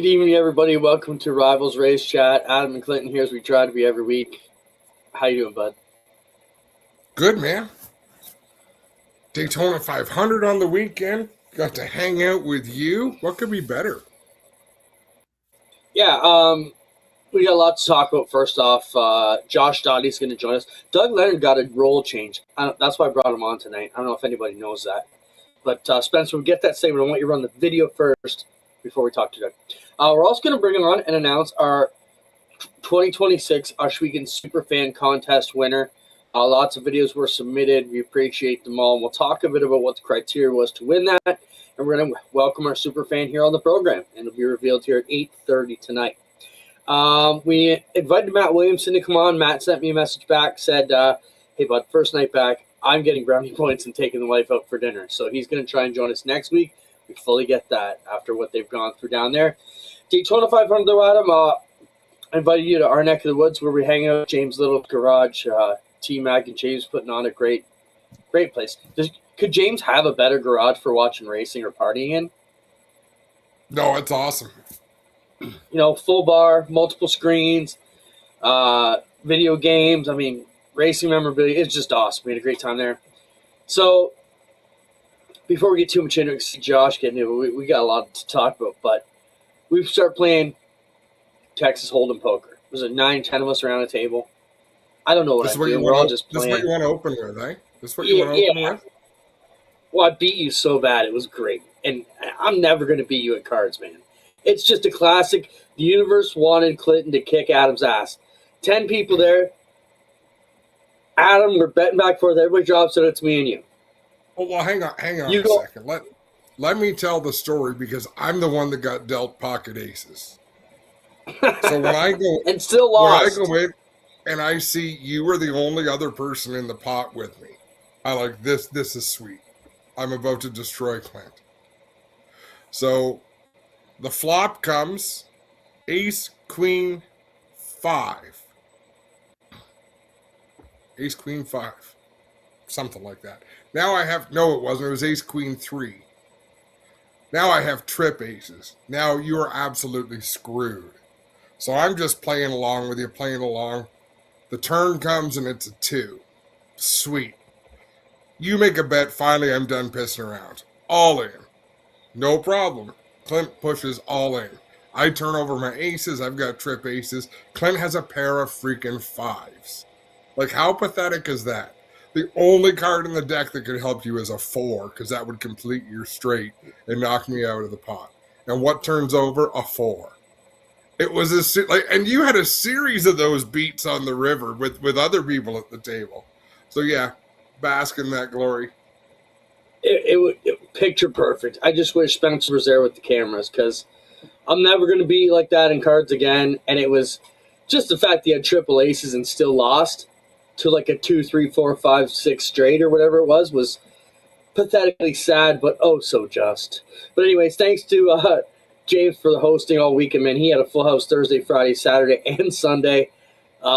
Good evening, everybody. Welcome to Rivalz Race Chat. Adam and Clinton here, as we try to be every week. How you doing, bud? Good, man. Daytona 500 on the weekend. Got to hang out with you. What could be better? Yeah, we got a lot to talk about. First off, Josh Stade is going to join us. Doug Leonard got a role change. That's why I brought him on tonight. I don't know if anybody knows that. But Spencer, we'll get that statement. I want you to run the video first before we talk to Doug. We're also going to bring him on and announce our 2026 Oshwegan Superfan contest winner. Lots of videos were submitted. We appreciate them all. And we'll talk a bit about what the criteria was to win that. And we're going to welcome our superfan here on the program. And it'll be revealed here at 8:30 tonight. We invited Matt Williamson to come on. Matt sent me a message back, said, hey, bud, first night back, I'm getting brownie points and taking the wife out for dinner. So he's going to try and join us next week. We fully get that after what they've gone through down there. Daytona 500, though, Adam, I invited you to our neck of the woods where we hang out, James Little's garage. T-Mac and James putting on a great place. Could James have a better garage for watching racing or partying in? No, it's awesome. You know, full bar, multiple screens, video games. I mean, racing memorabilia. It's just awesome. We had a great time there. So, before we get too much into it, Josh getting it, we got a lot to talk about, but we've started playing Texas Hold'em poker. There's 9, 10 of us around a table. I don't know what I'm doing. We're all just playing. This is what you want to open with, eh? This is what you want to open with? Well, I beat you so bad. It was great. And I'm never going to beat you at cards, man. It's just a classic. The universe wanted Clinton to kick Adam's ass. 10 people there. Adam, we're betting back and forth. Everybody drops it. It's me and you. Oh, well, hang on a second. Let me tell the story because I'm the one that got dealt pocket aces. So when I go and still lost. When I go in and I see you were the only other person in the pot with me, I like this. This is sweet. I'm about to destroy Clint. So the flop comes ace, queen, 5. Ace, queen, 5. Something like that. Now I have, no, it wasn't. It was ace, queen, 3. Now I have trip aces. Now you are absolutely screwed. So I'm just playing along with you, playing along. The turn comes and it's a 2. Sweet. You make a bet. Finally, I'm done pissing around. All in. No problem. Clint pushes all in. I turn over my aces. I've got trip aces. Clint has a pair of freaking 5s. Like, how pathetic is that? The only card in the deck that could help you is a 4, because that would complete your straight and knock me out of the pot. And what turns over? A 4. It was and you had a series of those beats on the river with other people at the table. So yeah, bask in that glory. It picture perfect. I just wish Spencer was there with the cameras because I'm never going to be like that in cards again. And it was just the fact that he had triple aces and still lost to like a 2, 3, 4, 5, 6 straight or whatever it was pathetically sad, but oh so just. But anyways, thanks to James for the hosting all weekend, man. He had a full house Thursday, Friday, Saturday, and Sunday. We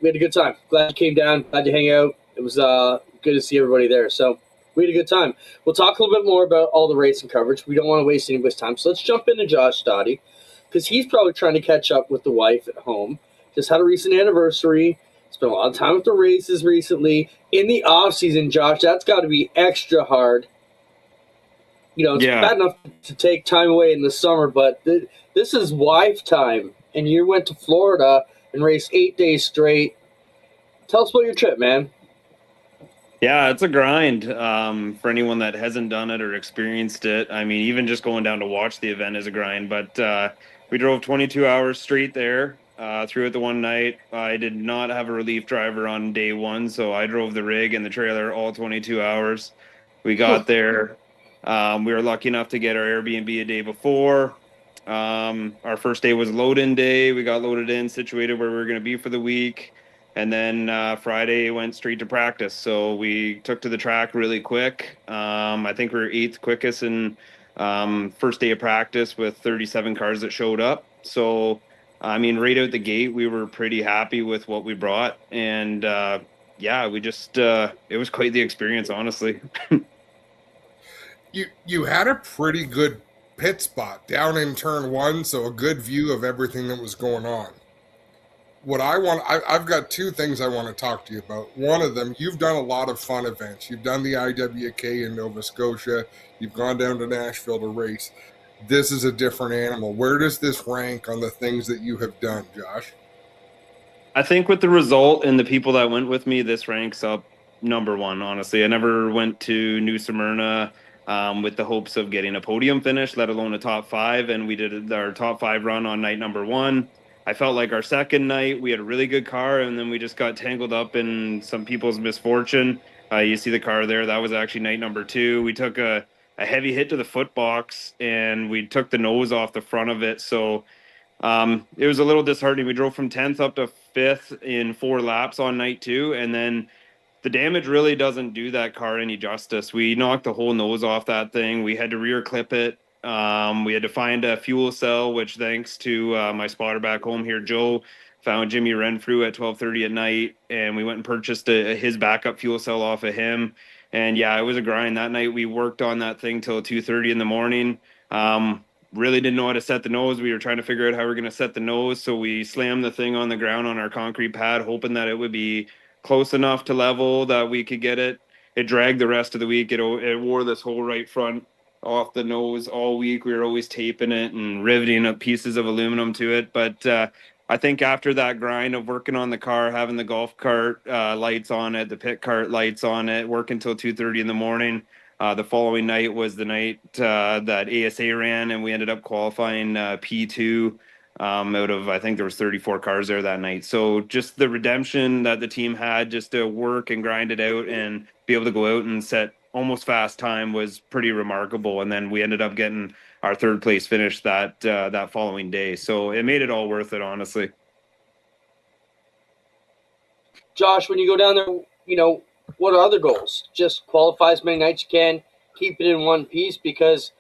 had a good time. Glad you came down. Glad to hang out. It was good to see everybody there. So we had a good time. We'll talk a little bit more about all the racing coverage. We don't want to waste anybody's time. So let's jump into Josh Stade because he's probably trying to catch up with the wife at home. Just had a recent anniversary. Spent a lot of time with the races recently. In the off-season, Josh, that's got to be extra hard. You know, it's bad enough to take time away in the summer, but this is wife time. And you went to Florida and raced 8 days straight. Tell us about your trip, man. Yeah, it's a grind for anyone that hasn't done it or experienced it. I mean, even just going down to watch the event is a grind. But we drove 22 hours straight there. Through it the one night. I did not have a relief driver on day one, so I drove the rig and the trailer all 22 hours. We got there. We were lucky enough to get our Airbnb a day before. Our first day was load-in day. We got loaded in, situated where we were going to be for the week. And then Friday went straight to practice. So we took to the track really quick. I think we were 8th quickest in first day of practice with 37 cars that showed up. So I mean, right out the gate, we were pretty happy with what we brought. And, we just, it was quite the experience, honestly. You had a pretty good pit spot down in turn 1, so a good view of everything that was going on. I've got two things I want to talk to you about. One of them, you've done a lot of fun events. You've done the IWK in Nova Scotia. You've gone down to Nashville to race. This is a different animal. Where does this rank on the things that you have done, Josh? I think with the result and the people that went with me, this ranks up number one, honestly. I never went to New Smyrna with the hopes of getting a podium finish, let alone a top 5. And we did our top 5 run on night number 1. I felt like our second night, we had a really good car, and then we just got tangled up in some people's misfortune. You see the car there. That was actually night number 2. We took a heavy hit to the foot box, and we took the nose off the front of it. So it was a little disheartening. We drove from 10th up to 5th in 4 laps on night 2, and then the damage really doesn't do that car any justice. We knocked the whole nose off that thing. We had to rear clip it. We had to find a fuel cell, which thanks to my spotter back home here, Joe, found Jimmy Renfrew at 12:30 at night, and we went and purchased his backup fuel cell off of him. And yeah, it was a grind that night. We worked on that thing till 2:30 in the morning. Really didn't know how to set the nose. We were trying to figure out how we were going to set the nose. So we slammed the thing on the ground on our concrete pad, hoping that it would be close enough to level that we could get it. It dragged the rest of the week. It wore this whole right front off the nose all week. We were always taping it and riveting up pieces of aluminum to it. But I think after that grind of working on the car, having the golf cart lights on it, the pit cart lights on it, working until 2:30 in the morning, the following night was the night that ASA ran, and we ended up qualifying P2 out of, I think there was 34 cars there that night. So just the redemption that the team had just to work and grind it out and be able to go out and set almost fast time was pretty remarkable. And then we ended up getting our 3rd place finish that following day. So it made it all worth it, honestly. Josh, when you go down there, what are other goals? Just qualify as many nights you can, keep it in one piece, because,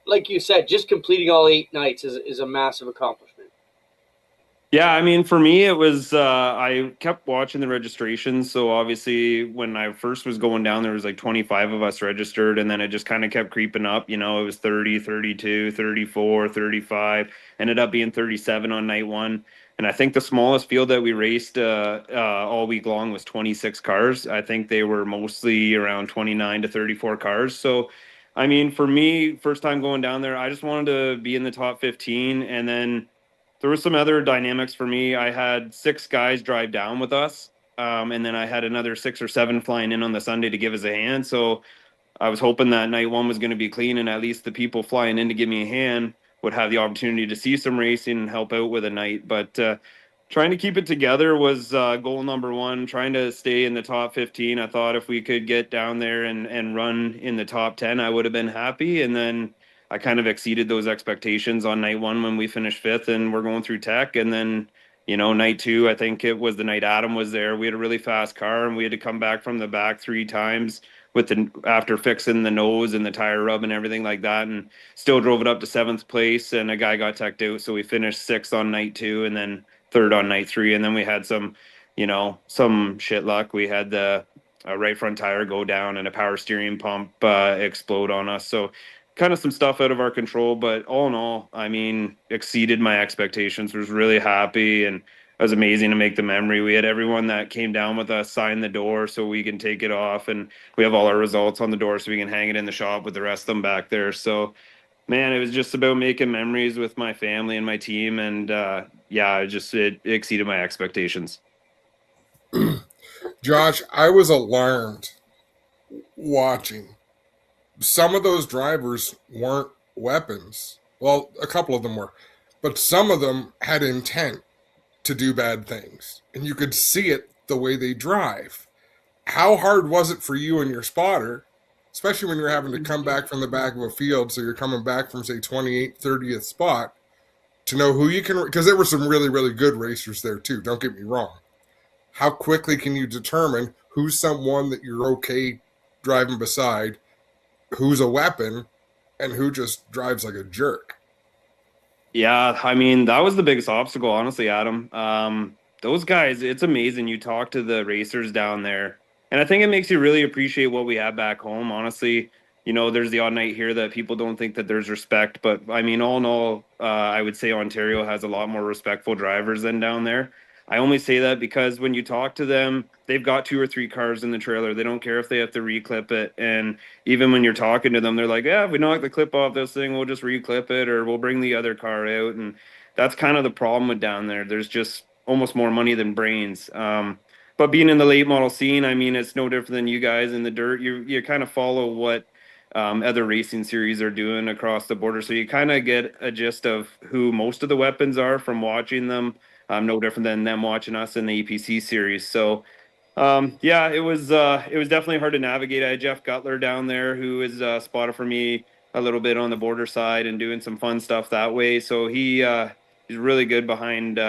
like you said, just completing all 8 nights is a massive accomplishment. Yeah, I mean, for me, it was, I kept watching the registrations. So obviously when I first was going down, there was like 25 of us registered, and then it just kind of kept creeping up. It was 30, 32, 34, 35, ended up being 37 on night 1. And I think the smallest field that we raced all week long was 26 cars. I think they were mostly around 29 to 34 cars. So, I mean, for me, first time going down there, I just wanted to be in the top 15. And then there were some other dynamics for me. I had 6 guys drive down with us. And then I had another 6 or 7 flying in on the Sunday to give us a hand. So I was hoping that night 1 was going to be clean, and at least the people flying in to give me a hand would have the opportunity to see some racing and help out with a night. But trying to keep it together was goal number 1, trying to stay in the top 15. I thought if we could get down there and run in the top 10, I would have been happy. And then I kind of exceeded those expectations on night 1 when we finished 5th and we're going through tech. And then, night 2, I think it was the night Adam was there. We had a really fast car, and we had to come back from the back 3 times after fixing the nose and the tire rub and everything like that, and still drove it up to 7th place, and a guy got teched out. So we finished 6th on night 2 and then 3rd on night 3. And then we had some shit luck. We had the right front tire go down and a power steering pump explode on us. So kind of some stuff out of our control, but all in all, I mean, exceeded my expectations. Was really happy, and it was amazing to make the memory. We had everyone that came down with us sign the door so we can take it off, and we have all our results on the door so we can hang it in the shop with the rest of them back there. So, man, it was just about making memories with my family and my team, and it exceeded my expectations. Josh, I was alarmed watching. Some of those drivers weren't weapons. Well, a couple of them were, but some of them had intent to do bad things, and you could see it the way they drive. How hard was it for you and your spotter, especially when you're having to come back from the back of a field, so you're coming back from, say, 28th, 30th spot, to know who you can, because there were some really, really good racers there too, don't get me wrong. How quickly can you determine who's someone that you're okay driving beside, who's a weapon, and who just drives like a jerk? Yeah, I mean, that was the biggest obstacle, honestly, Adam. Those guys, it's amazing. You talk to the racers down there, and I think it makes you really appreciate what we have back home. Honestly, there's the odd night here that people don't think that there's respect. But I mean, all in all, I would say Ontario has a lot more respectful drivers than down there. I only say that because when you talk to them, they've got 2 or 3 cars in the trailer. They don't care if they have to reclip it. And even when you're talking to them, they're like, yeah, if we knock the clip off this thing, we'll just reclip it or we'll bring the other car out. And that's kind of the problem with down there. There's just almost more money than brains. But being in the late model scene, I mean, it's no different than you guys in the dirt. You kind of follow what other racing series are doing across the border. So you kind of get a gist of who most of the weapons are from watching them. No different than them watching us in the EPC series. So yeah, it was definitely hard to navigate. I had Jeff Gutler down there who is spotted for me a little bit on the border side and doing some fun stuff that way. So he's really good behind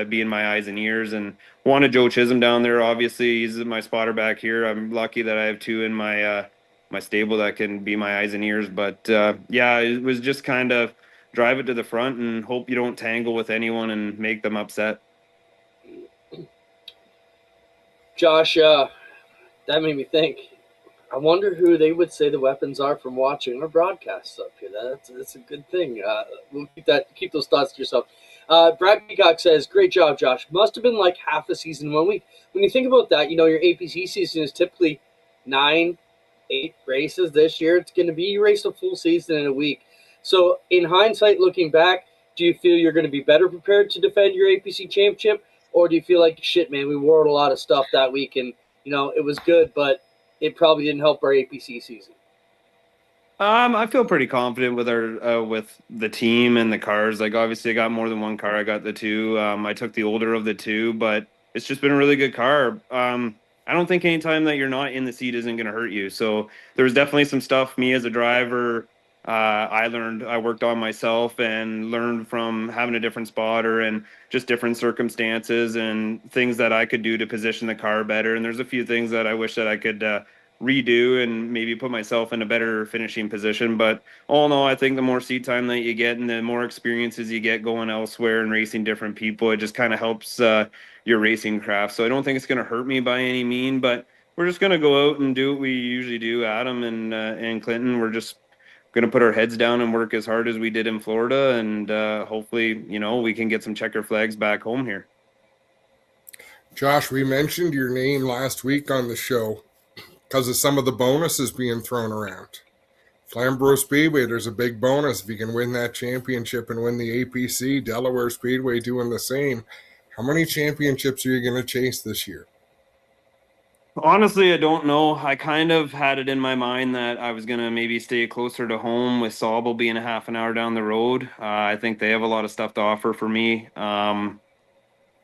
being my eyes and ears. And wanted Joe Chisholm down there. Obviously, he's my spotter back here. I'm lucky that I have 2 in my stable that can be my eyes and ears. But yeah, it was just kind of drive it to the front and hope you don't tangle with anyone and make them upset. Josh, that made me think. I wonder who they would say the weapons are from watching our broadcasts up here. That's a good thing. We'll keep those thoughts to yourself. Brad Peacock says, "Great job, Josh. Must have been like half a season 1 week." When you think about that, your APC season is typically 9, 8 races. This year, it's going to be you race a full season in a week. So, in hindsight, looking back, do you feel you're going to be better prepared to defend your APC championship, or do you feel like, shit, man, we wore out a lot of stuff that week and it was good, but it probably didn't help our APC season? I feel pretty confident with with the team and the cars. Like obviously I got more than one car. I got the 2. I took the older of the 2, but it's just been a really good car. I don't think any time that you're not in the seat isn't going to hurt you. So there's definitely some stuff me as a driver I worked on myself and learned from having a different spotter and just different circumstances and things that I could do to position the car better. And there's a few things that I wish that I could redo and maybe put myself in a better finishing position. But all in all, I think the more seat time that you get and the more experiences you get going elsewhere and racing different people, it just kind of helps your racing craft. So I don't think it's going to hurt me by any mean, but we're just going to go out and do what we usually do. Adam and Clinton, we're just going to put our heads down and work as hard as we did in Florida. And hopefully, we can get some checker flags back home here. Josh, we mentioned your name last week on the show because of some of the bonuses being thrown around. Flamborough Speedway, there's a big bonus if you can win that championship and win the APC. Delaware Speedway doing the same. How many championships are you going to chase this year? Honestly, I don't know. I kind of had it in my mind that I was going to maybe stay closer to home with Sauble being a half an hour down the road. I think they have a lot of stuff to offer for me.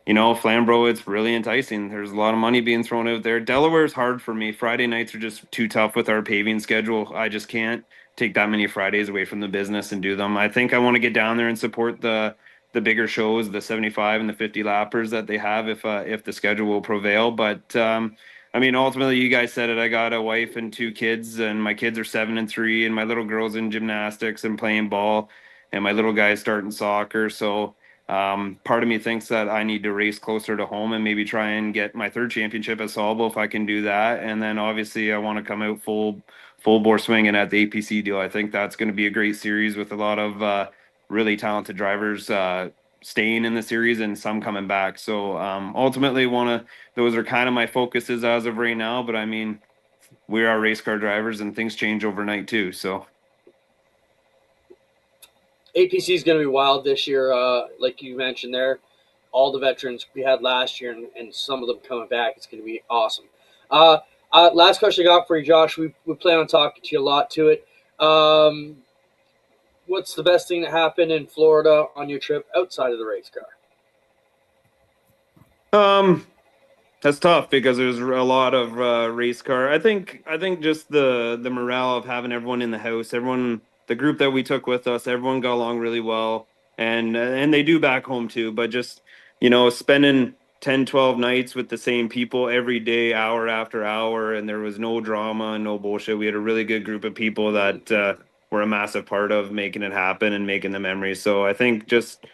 Flamborough, it's really enticing. There's a lot of money being thrown out there. Delaware's hard for me. Friday nights are just too tough with our paving schedule. I just can't take that many Fridays away from the business and do them. I think I want to get down there and support the bigger shows, the 75 and the 50 lappers that they have if the schedule will prevail. But ultimately, you guys said it. I got a wife and 2 kids, and my kids are 7 and 3, and my little girl's in gymnastics and playing ball, and my little guy's starting soccer. So part of me thinks that I need to race closer to home and maybe try and get my 3rd championship at Sauble if I can do that. And then obviously I want to come out full bore swinging at the APC deal. I think that's going to be a great series with a lot of really talented drivers staying in the series and some coming back. So ultimately those are kind of my focuses as of right now, but we are race car drivers and things change overnight too. So APC is going to be wild this year. Like you mentioned there, all the veterans we had last year and some of them coming back. It's going to be awesome. Last question I got for you, Josh. We plan on talking to you a lot to it. What's the best thing that happened in Florida on your trip outside of the race car? That's tough because there's a lot of race car. I think just the morale of having everyone in the house, the group that we took with us, everyone got along really well, and they do back home too. But just spending 10, 12 nights with the same people every day, hour after hour, and there was no drama and no bullshit. We had a really good group of people that were a massive part of making it happen and making the memories. So I think just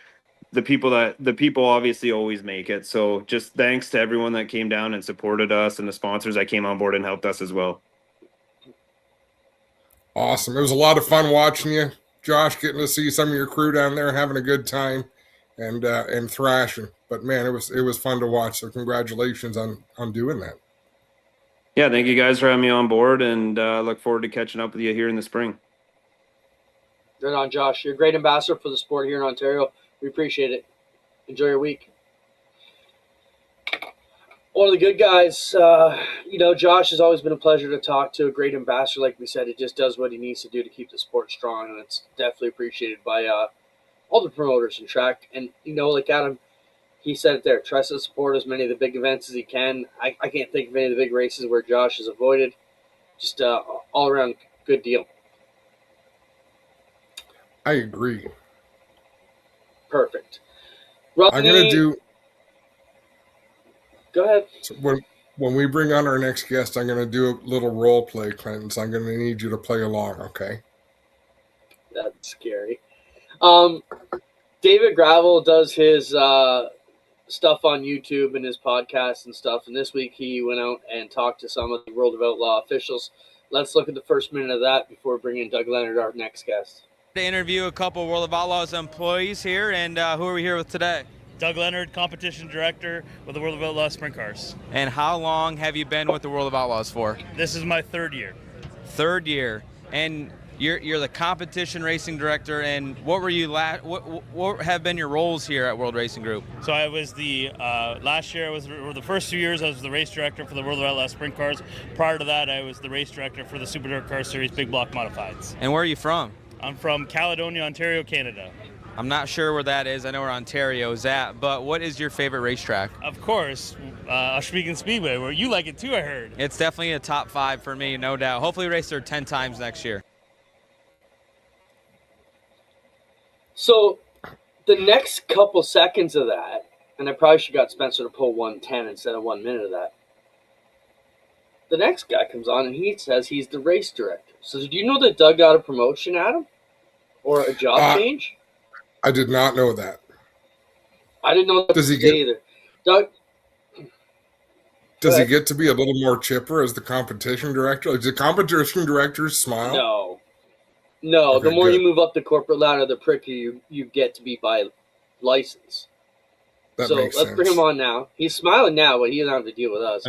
the people obviously always make it. So just thanks to everyone that came down and supported us and the sponsors that came on board and helped us as well. Awesome. It was a lot of fun watching you, Josh, getting to see some of your crew down there having a good time and thrashing. But man, it was fun to watch. So congratulations on doing that. Yeah, thank you guys for having me on board, and look forward to catching up with you here in the spring. Right on, Josh. You're a great ambassador for the sport here in Ontario. We appreciate it. Enjoy your week. One of the good guys, Josh has always been a pleasure to talk to. A great ambassador, like we said. He just does what he needs to do to keep the sport strong, and it's definitely appreciated by all the promoters in track. And, like Adam, he said it there, tries to support as many of the big events as he can. I can't think of any of the big races where Josh has avoided. Just all around good deal. I agree. Perfect. I'm going to do... Go ahead. So when we bring on our next guest, I'm going to do a little role play, Clinton. So I'm going to need you to play along, okay? That's scary. David Gravel does his stuff on YouTube and his podcast and stuff. And this week he went out and talked to some of the World of Outlaw officials. Let's look at the first minute of that before bringing Doug Leonard, our next guest. To interview a couple of World of Outlaws employees here, and who are we here with today? Doug Leonard, competition director with the World of Outlaws Sprint Cars. And how long have you been with the World of Outlaws for? This is my third year. Third year, and you're the competition racing director. And what were you what have been your roles here at World Racing Group? So I was the last year the first 2 years I was the race director for the World of Outlaws Sprint Cars. Prior to that, I was the race director for the Super Dirt Car Series Big Block Modifieds. And where are you from? I'm from Caledonia, Ontario, Canada. I'm not sure where that is. I know where Ontario is at, but what is your favorite racetrack? Of course, Oswego Speedway, where you like it too, I heard. It's definitely a top 5 for me, no doubt. Hopefully race there 10 times next year. So the next couple seconds of that, and I probably should have got Spencer to pull 1:10 instead of 1 minute of that. The next guy comes on and he says he's the race director. So did you know that Doug got a promotion, Adam? Or a job change? I did not know that. I didn't know that Does he get either. Doug, Does he get to be a little more chipper as the competition director? Like, do competition directors smile? No. Okay, The more good. you move up the corporate ladder, the prickier you get to be by license. That So makes let's sense. bring him on now. He's smiling now, but he doesn't have to deal with us.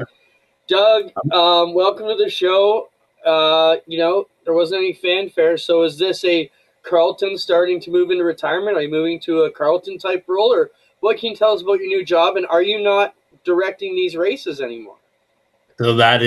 Doug, welcome to the show. There wasn't any fanfare, so is this a Carlton starting to move into retirement? Are you moving to a Carlton type role, or what can you tell us about your new job? And are you not directing these races anymore? So that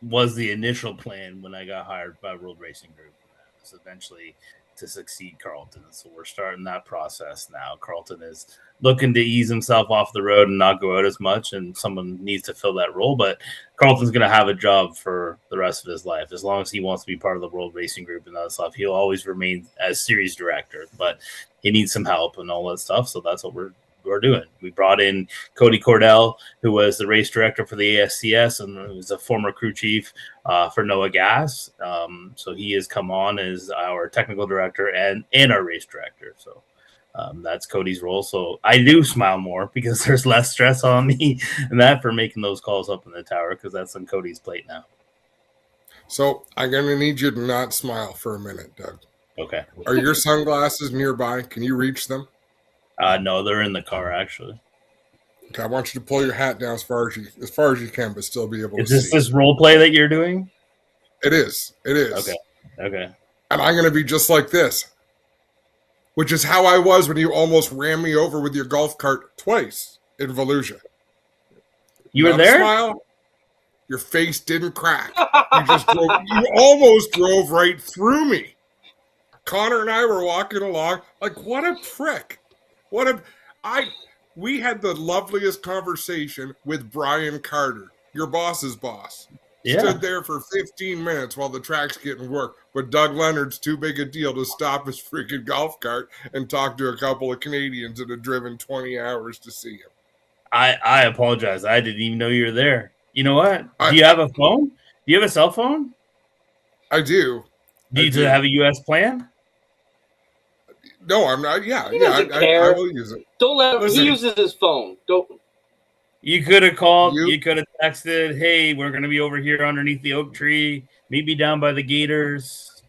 was the initial plan when I got hired by World Racing Group. It was eventually to succeed Carlton. So we're starting that process now. Carlton is looking to ease himself off the road and not go out as much, and someone needs to fill that role. But Carlton's going to have a job for the rest of his life. As long as he wants to be part of the World Racing Group and that stuff, he'll always remain as series director. But he needs some help and all that stuff. So that's what we're doing. We brought in Cody Cordell, who was the race director for the ASCS and was a former crew chief for Noah Gas. So he has come on as our technical director and our race director. So that's Cody's role. So I do smile more because there's less stress on me and that for making those calls up in the tower, because that's on Cody's plate now. So I'm going to need you to not smile for a minute, Doug. Okay. Are your sunglasses nearby? Can you reach them? No, they're in the car actually. Okay, I want you to pull your hat down as far as you can, but still be able to see. Is this role play that you're doing? It is. Okay. And I'm going to be just like this, which is how I was when you almost ran me over with your golf cart twice in Volusia. You were Not a there? Smile. Your face didn't crack. You almost drove right through me. Connor and I were walking along like, what a prick. We had the loveliest conversation with Brian Carter, your boss's boss. Yeah. Stood there for 15 minutes while the track's getting worked, but Doug Leonard's too big a deal to stop his freaking golf cart and talk to a couple of Canadians that had driven 20 hours to see him. I apologize. I didn't even know you were there. You know what? Do you have a phone? Do you have a cell phone? I do. Do you have a U.S. plan? No, I'm not. Yeah, He doesn't care. I will use it. Don't let him. Listen. He uses his phone. Don't. You could have called. You- You could have texted, hey, we're going to be over here underneath the oak tree. Meet me down by the Gators.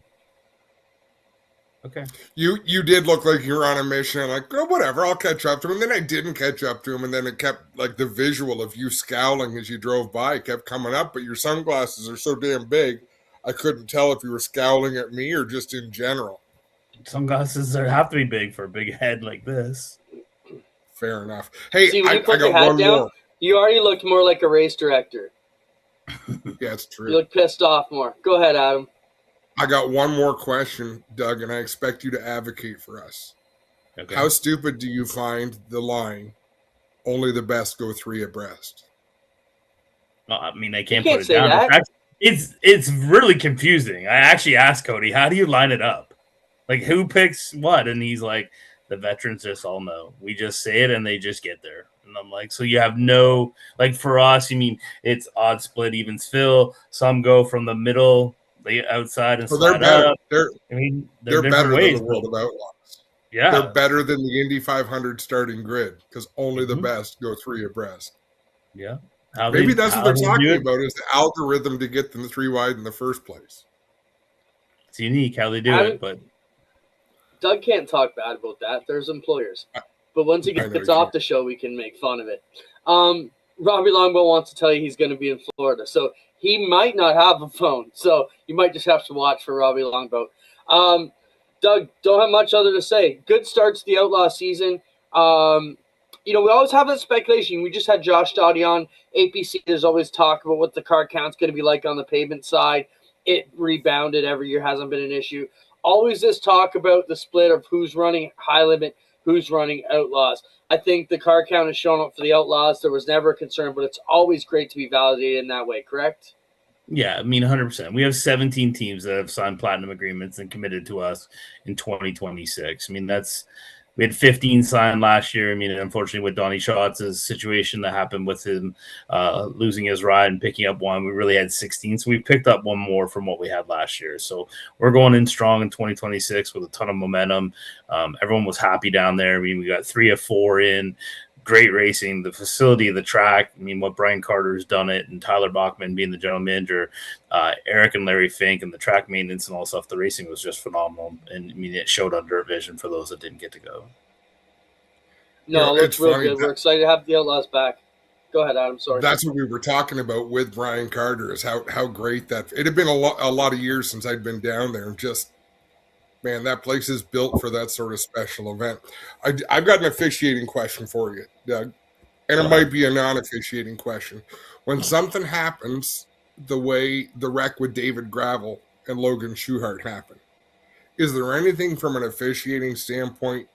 Okay. You did look like you were on a mission. I'm like, oh, whatever, I'll catch up to him. And then I didn't catch up to him, and then it kept, like, the visual of you scowling as you drove by kept coming up, but your sunglasses are so damn big, I couldn't tell if you were scowling at me or just in general. Sunglasses have to be big for a big head like this. Fair enough. Hey, See, when I you put got your hat one down, more. you already looked more like a race director. Yeah, it's true. You look pissed off more. Go ahead, Adam. I got one more question, Doug, and I expect you to advocate for us. Okay. How stupid do you find the line, only the best go 3 abreast? Well, I mean, I can't You put can't it say down. that. It's really confusing. I actually asked Cody, how do you line it up? Like, who picks what? And he's like, the veterans just all know. We just say it and they just get there. And I'm like, so you have no, like, for us, you mean it's odd split, evens fill. Some go from the middle, the outside, and So they're slide better. up. I mean, They're different better ways, than the World but- of Outlaws. Yeah. They're better than the Indy 500 starting grid because only the Mhm. best go 3 abreast. Yeah. Maybe that's what they're talking it. about is the algorithm to get them 3 wide in the first place. It's unique how they do Adam- it, but Doug can't talk bad about that. There's employers. But once he I know gets you off can't. the show, we can make fun of it. Robbie Longbow wants to tell you he's going to be in Florida. So he might not have a phone. So you might just have to watch for Robbie Longbow. Doug, don't have much other to say. Good start to the Outlaw season. We always have that speculation. We just had Josh Stade on APC. There's always talk about what the car count's going to be like on the pavement side. It rebounded every year, hasn't been an issue. Always this talk about the split of who's running high limit, who's running Outlaws. I think the car count has shown up for the Outlaws. There was never a concern, but it's always great to be validated in that way, correct? yeah, I mean, 100%. We have 17 teams that have signed platinum agreements and committed to us in 2026. I mean, we had 15 signed last year. I mean, unfortunately, with Donnie Schatz's situation that happened with him losing his ride and picking up one, we really had 16. So we picked up one more from what we had last year. So we're going in strong in 2026 with a ton of momentum. Everyone was happy down there. I mean, we got 3 of 4 in. Great racing, the facility, the track. I mean, what Brian Carter's done it, and Tyler Bachman being the general manager, Eric and Larry Fink, and the track maintenance and all stuff. The racing was just phenomenal, and I mean, it showed under vision for those that didn't get to go. No, it looks it's real funny good. that- We're excited to have the Outlaws back. Go ahead, Adam. Sorry. That's what we were talking about with Brian Carter is how great that it had been a lot of years since I'd been down there, and just man, that place is built for that sort of special event. I've got an officiating question for you, Doug, and it might be a non-officiating question. When something happens the way the wreck with David Gravel and Logan Schuchart happened, is there anything from an officiating standpoint?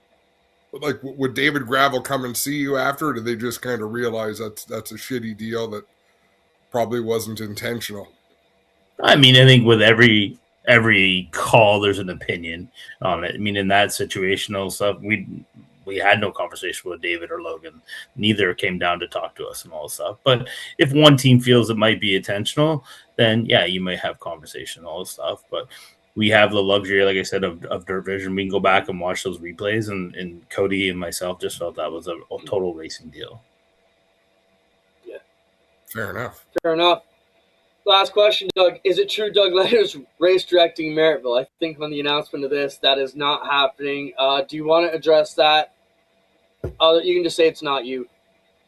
Like, would David Gravel come and see you after, or did they just kind of realize that's a shitty deal that probably wasn't intentional? I mean, I think with every call, there's an opinion on it. I mean, in that situational stuff, we had no conversation with David or Logan. Neither came down to talk to us and all this stuff. But if one team feels it might be intentional, then yeah, you might have conversation and all this stuff. But we have the luxury, like I said, of Dirt Vision. We can go back and watch those replays, and Cody and myself just felt that was a total racing deal. Yeah. Fair enough. Fair enough. Last question, Doug. Is it true Doug Leonard's race directing Merrittville? I think on the announcement of this, that is not happening. Do you want to address that? You can just say it's not you.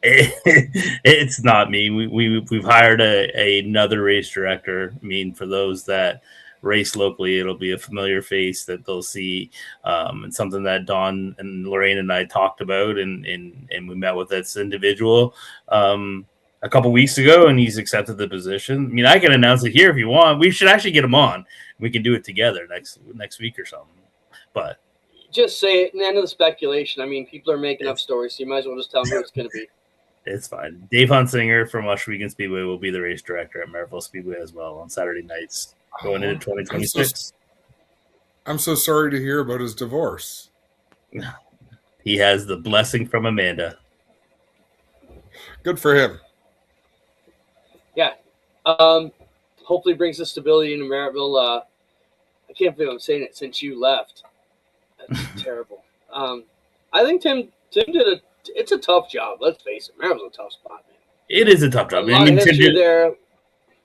It's not me. We've hired another race director. I mean, for those that race locally, it'll be a familiar face that they'll see, and something that Don and Lorraine and I talked about, and we met with this individual a couple weeks ago, and he's accepted the position. I mean, I can announce it here if you want. We should actually get him on. We can do it together next week or something. But just say it, and end of the speculation. I mean, people are making up stories, so you might as well just tell me what it's going to be. It's fine. Dave Hunsinger from Washington Speedway will be the race director at Merrittville Speedway as well on Saturday nights going into 2026. I'm so sorry to hear about his divorce. He has the blessing from Amanda. Good for him. Yeah. Hopefully brings the stability into Merrittville. I can't believe I'm saying it since you left. That's terrible. I think Tim did it's a tough job. Let's face it. Merrittville's a tough spot, man. It is a tough job. A lot of history there.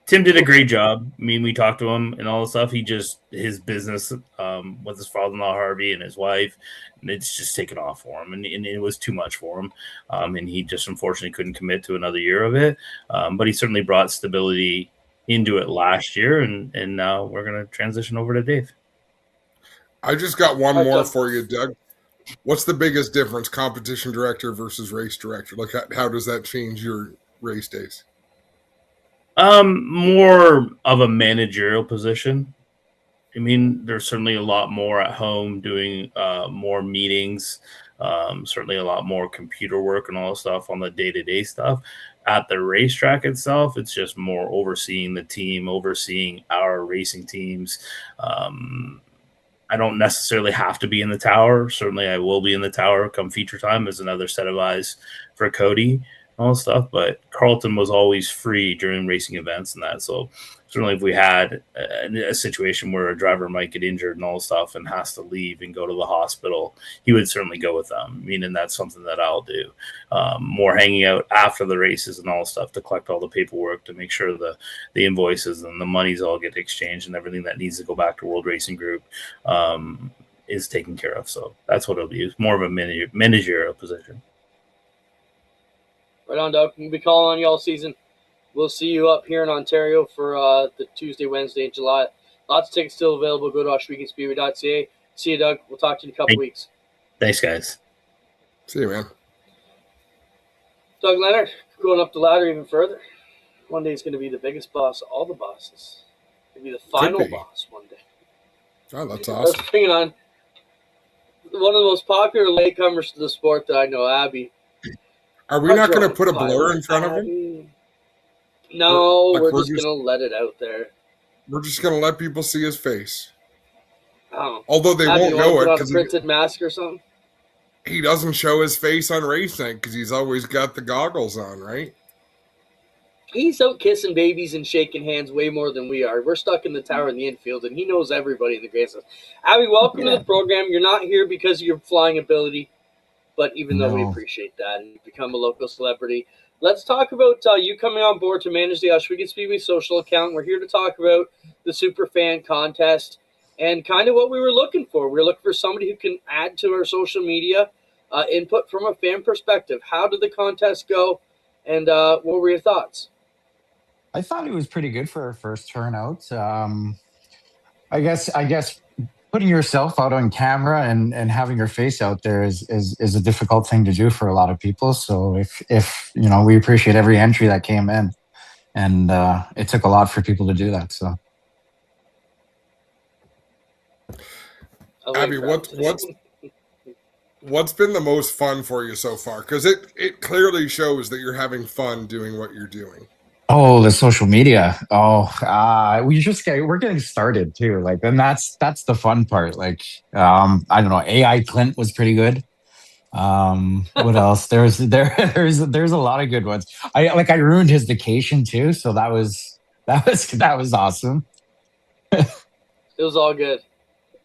Tim did a great job. I mean, we talked to him and all the stuff. He just his business with his father-in-law Harvey and his wife, and it's just taken off for him, and it was too much for him. And he just unfortunately couldn't commit to another year of it. But he certainly brought stability into it last year, and now we're going to transition over to Dave. I just got one more for you, Doug. What's the biggest difference, competition director versus race director? Like, how does that change your race days? More of a managerial position. I mean, there's certainly a lot more at home doing more meetings, certainly a lot more computer work and all that stuff on the day-to-day stuff. At the racetrack itself, it's just more overseeing the team, overseeing our racing teams. I don't necessarily have to be in the tower. Certainly I will be in the tower come feature time as another set of eyes for Cody. All stuff, but Carlton was always free during racing events and that. So certainly if we had a situation where a driver might get injured and all stuff and has to leave and go to the hospital, he would certainly go with them. Meaning that's something that I'll do. More hanging out after the races and all stuff to collect all the paperwork to make sure the invoices and the monies all get exchanged and everything that needs to go back to World Racing Group is taken care of. So that's what it'll be. It's more of a managerial position. Right on, Doug. We'll be calling on you all season. We'll see you up here in Ontario for the Tuesday, Wednesday in July. Lots of tickets still available. Go to OshweganSpeedway.ca. See you, Doug. We'll talk to you in a couple weeks. Thanks, guys. See you, man. Doug Leonard, going up the ladder even further. One day he's going to be the biggest boss of all the bosses. He'll be the final boss one day. Oh, that's awesome. Let's bring it on. One of the most popular latecomers to the sport that I know, Abby. Are we not going to put a blur in front of him? No, we're just going to let it out there. We're just going to let people see his face. Oh. Although they won't know it because a printed mask or something. He doesn't show his face on race night because he's always got the goggles on, right? He's out kissing babies and shaking hands way more than we are. We're stuck in the tower in the infield, and he knows everybody in the grandstands. Abby, welcome to the program. You're not here because of your flying ability. But even though we appreciate that and you've become a local celebrity, let's talk about you coming on board to manage the Oswego Speedway social account. We're here to talk about the Superfan contest and kind of what we were looking for. We were looking for somebody who can add to our social media input from a fan perspective. How did the contest go, and what were your thoughts? I thought it was pretty good for our first turnout. I guess putting yourself out on camera and having your face out there is a difficult thing to do for a lot of people. So if we appreciate every entry that came in, and it took a lot for people to do that. So, Abby, what's been the most fun for you so far? Because it clearly shows that you're having fun doing what you're doing. Oh, the social media. We're getting started too. Like, and that's the fun part. Like, I don't know. AI Clint was pretty good. What else? There's a lot of good ones. I ruined his vacation too, so that was awesome. It was all good.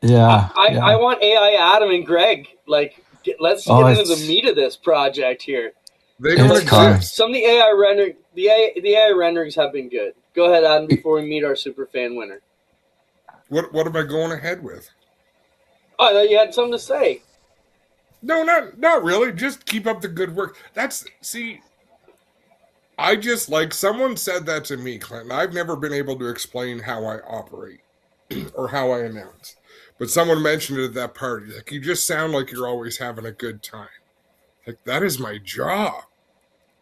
Yeah. I want AI Adam and Greg. Like, let's get into the meat of this project here. They don't exist. Some of the AI renderings have been good. Go ahead, Adam, before we meet our Superfan winner. What am I going ahead with? Oh, I thought you had something to say. No, not really. Just keep up the good work. I just, like, someone said that to me, Clinton. I've never been able to explain how I operate or how I announce. But someone mentioned it at that party. Like, you just sound like you're always having a good time. Like, that is my job.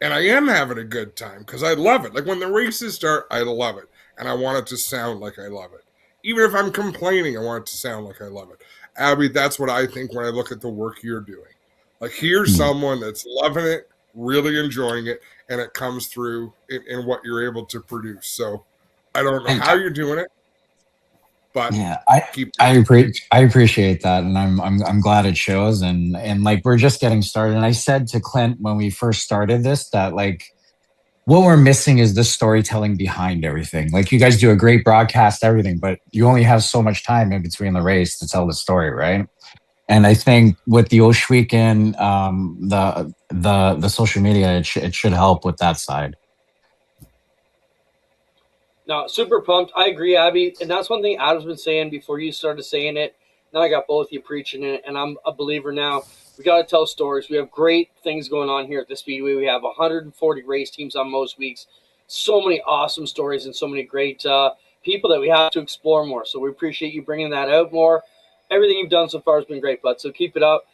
And I am having a good time because I love it. Like, when the races start, I love it. And I want it to sound like I love it. Even if I'm complaining, I want it to sound like I love it. Abby, that's what I think when I look at the work you're doing. Like, here's someone that's loving it, really enjoying it, and it comes through in what you're able to produce. So I don't know how you're doing it, but yeah, I appreciate that, and I'm glad it shows. And like, we're just getting started. And I said to Clint when we first started this that, like, what we're missing is the storytelling behind everything. Like, you guys do a great broadcast, everything, but you only have so much time in between the race to tell the story, right? And I think with the Oshwegan, the social media, it should help with that side. No, super pumped. I agree, Abby. And that's one thing Adam's been saying before you started saying it. Now I got both of you preaching it, and I'm a believer now. We got to tell stories. We have great things going on here at the Speedway. We have 140 race teams on most weeks. So many awesome stories and so many great people that we have to explore more. So we appreciate you bringing that out more. Everything you've done so far has been great, bud. So keep it up.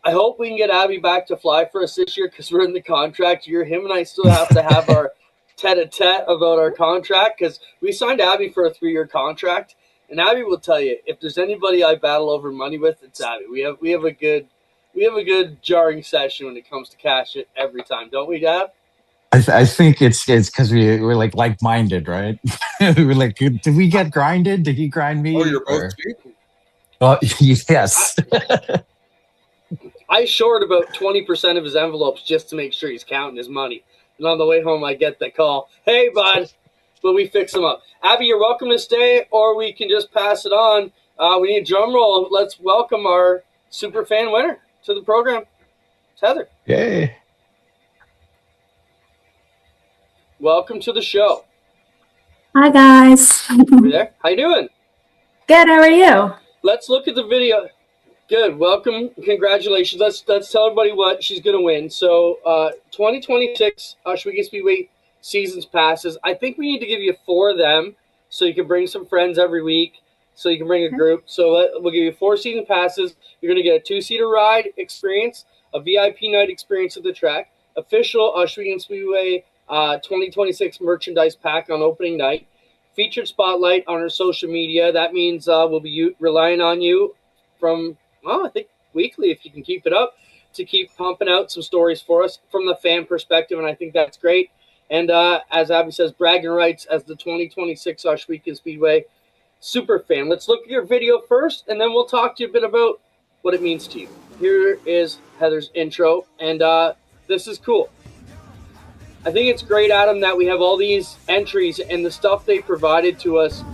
I hope we can get Abby back to fly for us this year because we're in the contract year. Him and I still have to have our tete-a-tete about our contract because we signed Abby for a 3-year contract. And Abby will tell you, if there's anybody I battle over money with, it's Abby. We have a good jarring session when it comes to cash it every time, don't we, Dad? I think it's because we're like-minded, right? We're like, did we get grinded? Did he grind me? Oh, you're both cheap. Well, yes. I short about 20% of his envelopes just to make sure he's counting his money. And on the way home, I get the call, hey, bud, but we fix him up. Abby, you're welcome to stay, or we can just pass it on. We need a drum roll. Let's welcome our Superfan winner to the program. It's Heather. Yay. Welcome to the show. Hi, guys. You there? How you doing? Good. How are you? Let's look at the video. Good. Welcome. Congratulations. Let's tell everybody what she's going to win. So 2026 Oswego Speedway seasons passes. I think we need to give you 4 of them so you can bring some friends every week, so you can bring a group. So we'll give you 4 season passes. You're going to get a 2-seater ride experience, a VIP night experience at the track, official Oswego Speedway 2026 merchandise pack on opening night, featured spotlight on our social media. That means we'll be relying on you from, I think weekly, if you can keep it up, to keep pumping out some stories for us from the fan perspective, and I think that's great. And as Abby says, bragging rights as the 2026 Oswego Speedway super fan. Let's look at your video first, and then we'll talk to you a bit about what it means to you. Here is Heather's intro, and this is cool. I think it's great, Adam, that we have all these entries, and the stuff they provided to us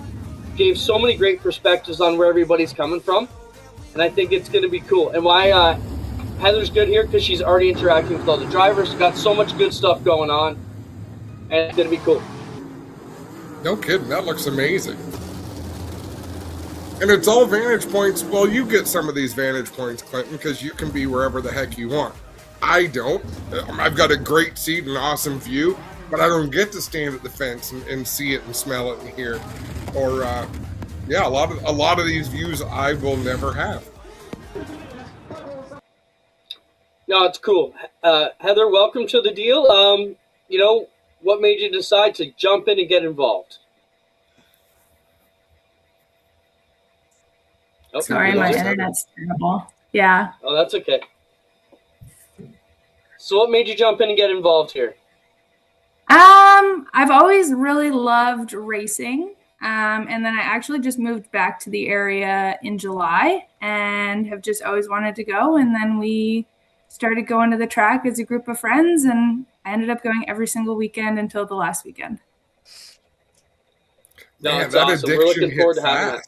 gave so many great perspectives on where everybody's coming from. And I think it's going to be cool. And why Heather's good here, because she's already interacting with all the drivers. Got so much good stuff going on. And it's going to be cool. No kidding. That looks amazing. And it's all vantage points. Well, you get some of these vantage points, Clinton, because you can be wherever the heck you want. I don't. I've got a great seat and awesome view, but I don't get to stand at the fence and see it and smell it and hear it. Or, yeah, a lot of these views I will never have. No, it's cool. Heather, welcome to the deal. What made you decide to jump in and get involved? Oh, sorry, my internet's terrible. Yeah. Oh, that's okay. So what made you jump in and get involved here? I've always really loved racing. And then I actually just moved back to the area in July and have just always wanted to go. And then we started going to the track as a group of friends, and I ended up going every single weekend until the last weekend. No, that's awesome. We're looking forward to having that.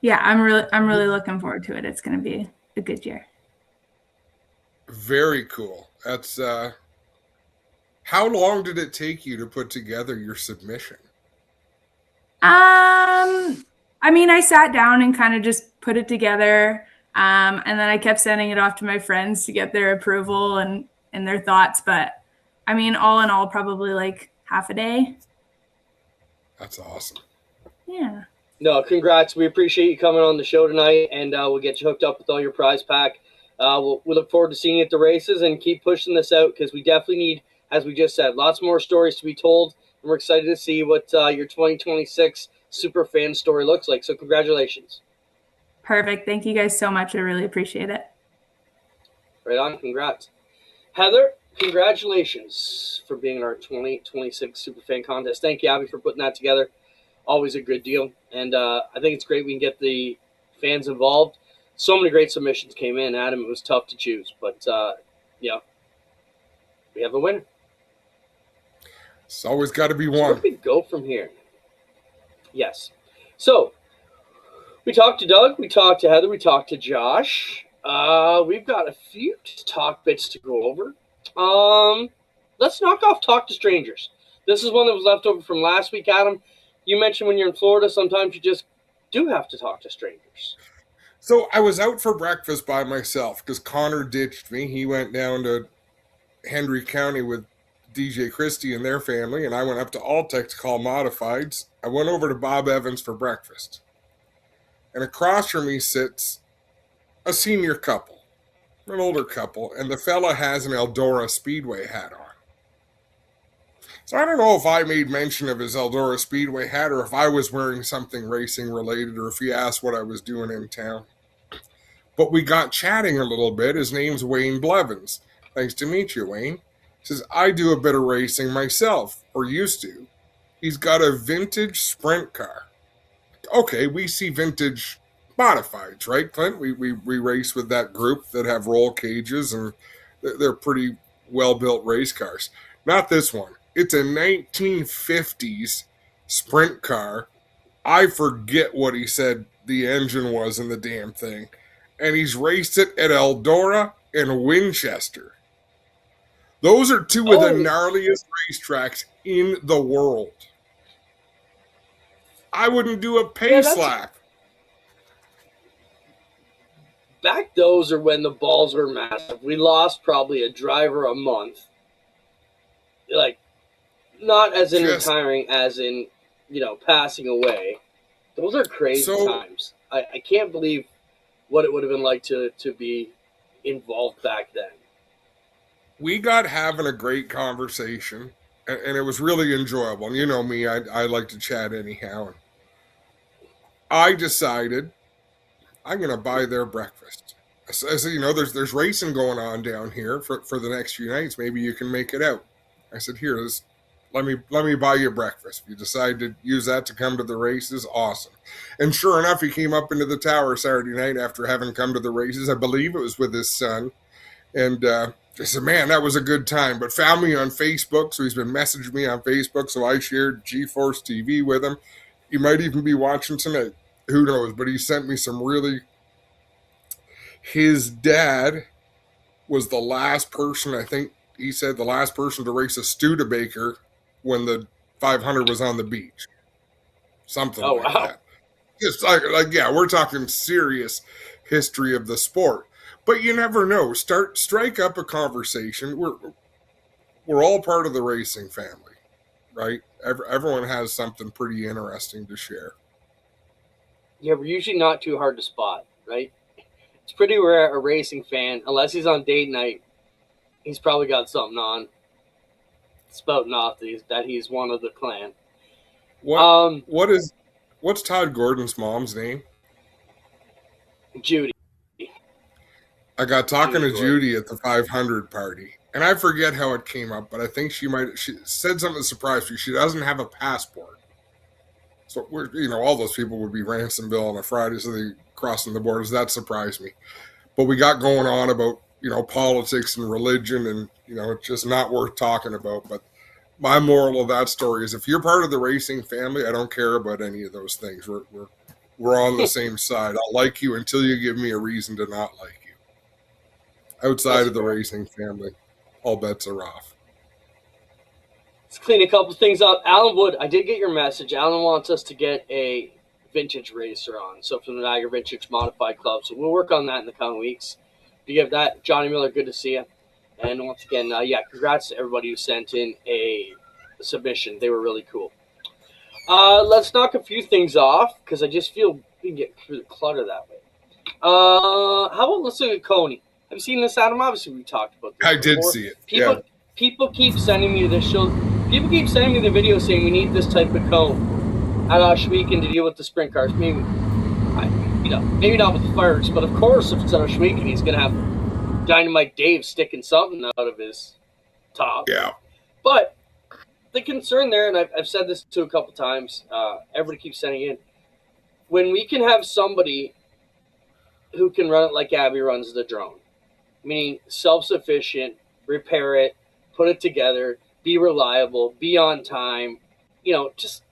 Yeah, I'm really looking forward to it. It's going to be a good year. Very cool. That's how long did it take you to put together your submission? I mean, I sat down and kind of just put it together. And then I kept sending it off to my friends to get their approval and their thoughts. But I mean, all in all, probably like half a day. That's awesome. Yeah. No, congrats. We appreciate you coming on the show tonight, and we'll get you hooked up with all your prize pack. We look forward to seeing you at the races and keep pushing this out because we definitely need, as we just said, lots more stories to be told. And we're excited to see what your 2026 Superfan story looks like. So congratulations. Perfect. Thank you guys so much. I really appreciate it. Right on. Congrats. Heather, congratulations for being in our 2026 Superfan contest. Thank you, Abby, for putting that together. Always a good deal. And I think it's great we can get the fans involved. So many great submissions came in, Adam. It was tough to choose. But, yeah, we have a winner. It's always got to be one. So where do we go from here? Yes. So we talked to Doug. We talked to Heather. We talked to Josh. We've got a few talk bits to go over. Let's knock off Talk to Strangers. This is one that was left over from last week, Adam. You mentioned when you're in Florida, sometimes you just do have to talk to strangers. So I was out for breakfast by myself because Connor ditched me. He went down to Hendry County with DJ Christie and their family, and I went up to Altec to call modifieds. I went over to Bob Evans for breakfast. And across from me sits a senior couple, an older couple, and the fella has an Eldora Speedway hat on. So I don't know if I made mention of his Eldora Speedway hat or if I was wearing something racing related or if he asked what I was doing in town. But we got chatting a little bit. His name's Wayne Blevins. Nice to meet you, Wayne. He says, I do a bit of racing myself, or used to. He's got a vintage sprint car. Okay, we see vintage modifieds, right, Clint? We race with that group that have roll cages, and they're pretty well-built race cars. Not this one. It's a 1950s sprint car. I forget what he said the engine was in the damn thing. And he's raced it at Eldora and Winchester. Those are two of the gnarliest racetracks in the world. I wouldn't do a pace lap. Back those are when the balls were massive. We lost probably a driver a month. Like, not as in retiring, as in, passing away. Those are crazy times. I can't believe what it would have been like to be involved back then. We got having a great conversation, and it was really enjoyable. And you know me, I like to chat anyhow. And I decided I'm going to buy their breakfast. I said, there's racing going on down here for the next few nights. Maybe you can make it out. I said, here, let me buy you breakfast. If you decide to use that to come to the races, awesome. And sure enough, he came up into the tower Saturday night after having come to the races. I believe it was with his son. And I said, man, that was a good time. But found me on Facebook, so he's been messaging me on Facebook. So I shared GeForce TV with him. He might even be watching tonight. Who knows? But he sent me some really... His dad was the last person, I think he said, the last person to race a Studebaker when the 500 was on the beach. Something like that. Just yeah, we're talking serious history of the sport. But you never know. Strike up a conversation. We're all part of the racing family, right? Everyone has something pretty interesting to share. Yeah, we're usually not too hard to spot, right? It's pretty rare a racing fan, unless he's on date night, he's probably got something on, spouting off that he's one of the clan. What's Todd Gordon's mom's name? Judy. I got talking to Judy at the 500 party, and I forget how it came up, but I think she said something that surprised me. She doesn't have a passport. So, all those people would be Ransomville on a Friday, so they crossing the borders. That surprised me. But we got going on about, politics and religion, and, it's just not worth talking about. But my moral of that story is if you're part of the racing family, I don't care about any of those things. We're on the same side. I'll like you until you give me a reason to not like you. Outside of the racing family, all bets are off. Let's clean a couple things up. Alan Wood, I did get your message. Alan wants us to get a vintage racer on, so from the Niagara Vintage Modified Club. So we'll work on that in the coming weeks. To give that, Johnny Miller, good to see you. And once again, congrats to everybody who sent in a submission. They were really cool. Let's knock a few things off, because I just feel we can get through the clutter that way. How about let's look at Coney. Have you seen this, Adam? Obviously, we talked about this. I did see it. People keep sending me this show. People keep sending me the video saying we need this type of cone at Oshweekend to deal with the sprint cars. Maybe not with the fireworks, but of course, if it's on Oshweekend, he's going to have Dynamite Dave sticking something out of his top. Yeah. But the concern there, and I've said this a couple times, everybody keeps sending in, when we can have somebody who can run it like Abby runs the drone, meaning self-sufficient, repair it, put it together, be reliable, be on time. Just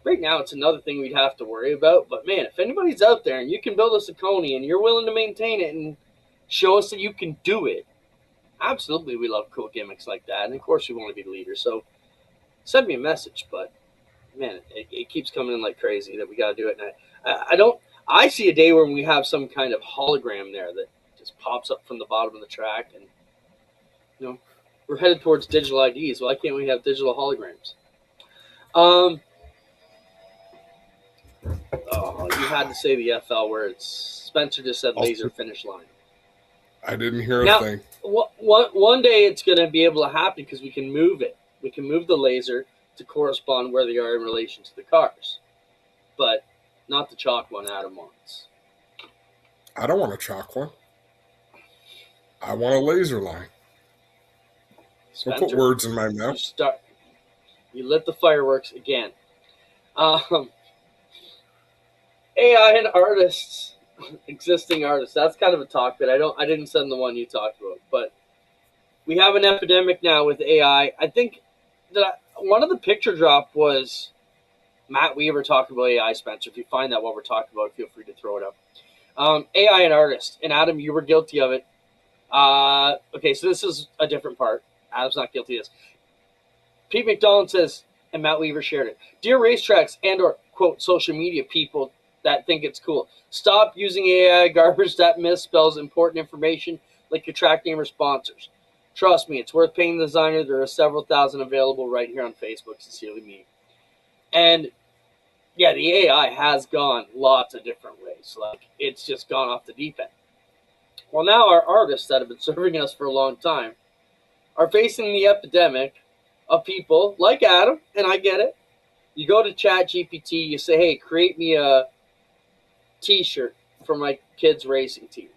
right now it's another thing we'd have to worry about. But, man, if anybody's out there and you can build us a Coney and you're willing to maintain it and show us that you can do it, absolutely we love cool gimmicks like that. And, of course, we want to be the leader. So send me a message. But man, it keeps coming in like crazy that we got to do it. And I see a day when we have some kind of hologram there that just pops up from the bottom of the track, and we're headed towards digital IDs. Why can't we have digital holograms? You had to say the FL words. Spencer just said laser finish line. I didn't hear a thing. One day it's going to be able to happen because we can move it. We can move the laser to correspond where they are in relation to the cars. But not the chalk one Adam wants. I don't want a chalk one. I want a laser line. Don't put words in my mouth. You lit the fireworks again. AI and artists, existing artists. That's kind of a talk that I didn't send the one you talked about, but we have an epidemic now with AI. I think that one of the picture drop was Matt Weaver talking about AI. Spencer, if you find that while we're talking about it, feel free to throw it up. AI and artists, and Adam, you were guilty of it. Okay, so this is a different part. Adam's not guilty of this. Pete McDonald says, and Matt Weaver shared it, "Dear racetracks and or, quote, social media people that think it's cool, stop using AI garbage that misspells important information like your track name or sponsors. Trust me, it's worth paying the designer. There are several thousand available right here on Facebook. Sincerely, me." And yeah, the AI has gone lots of different ways. Like, it's just gone off the deep end. Well, now our artists that have been serving us for a long time are facing the epidemic of people like Adam, and I get it. You go to ChatGPT, you say, "Hey, create me a t-shirt for my kids' racing team."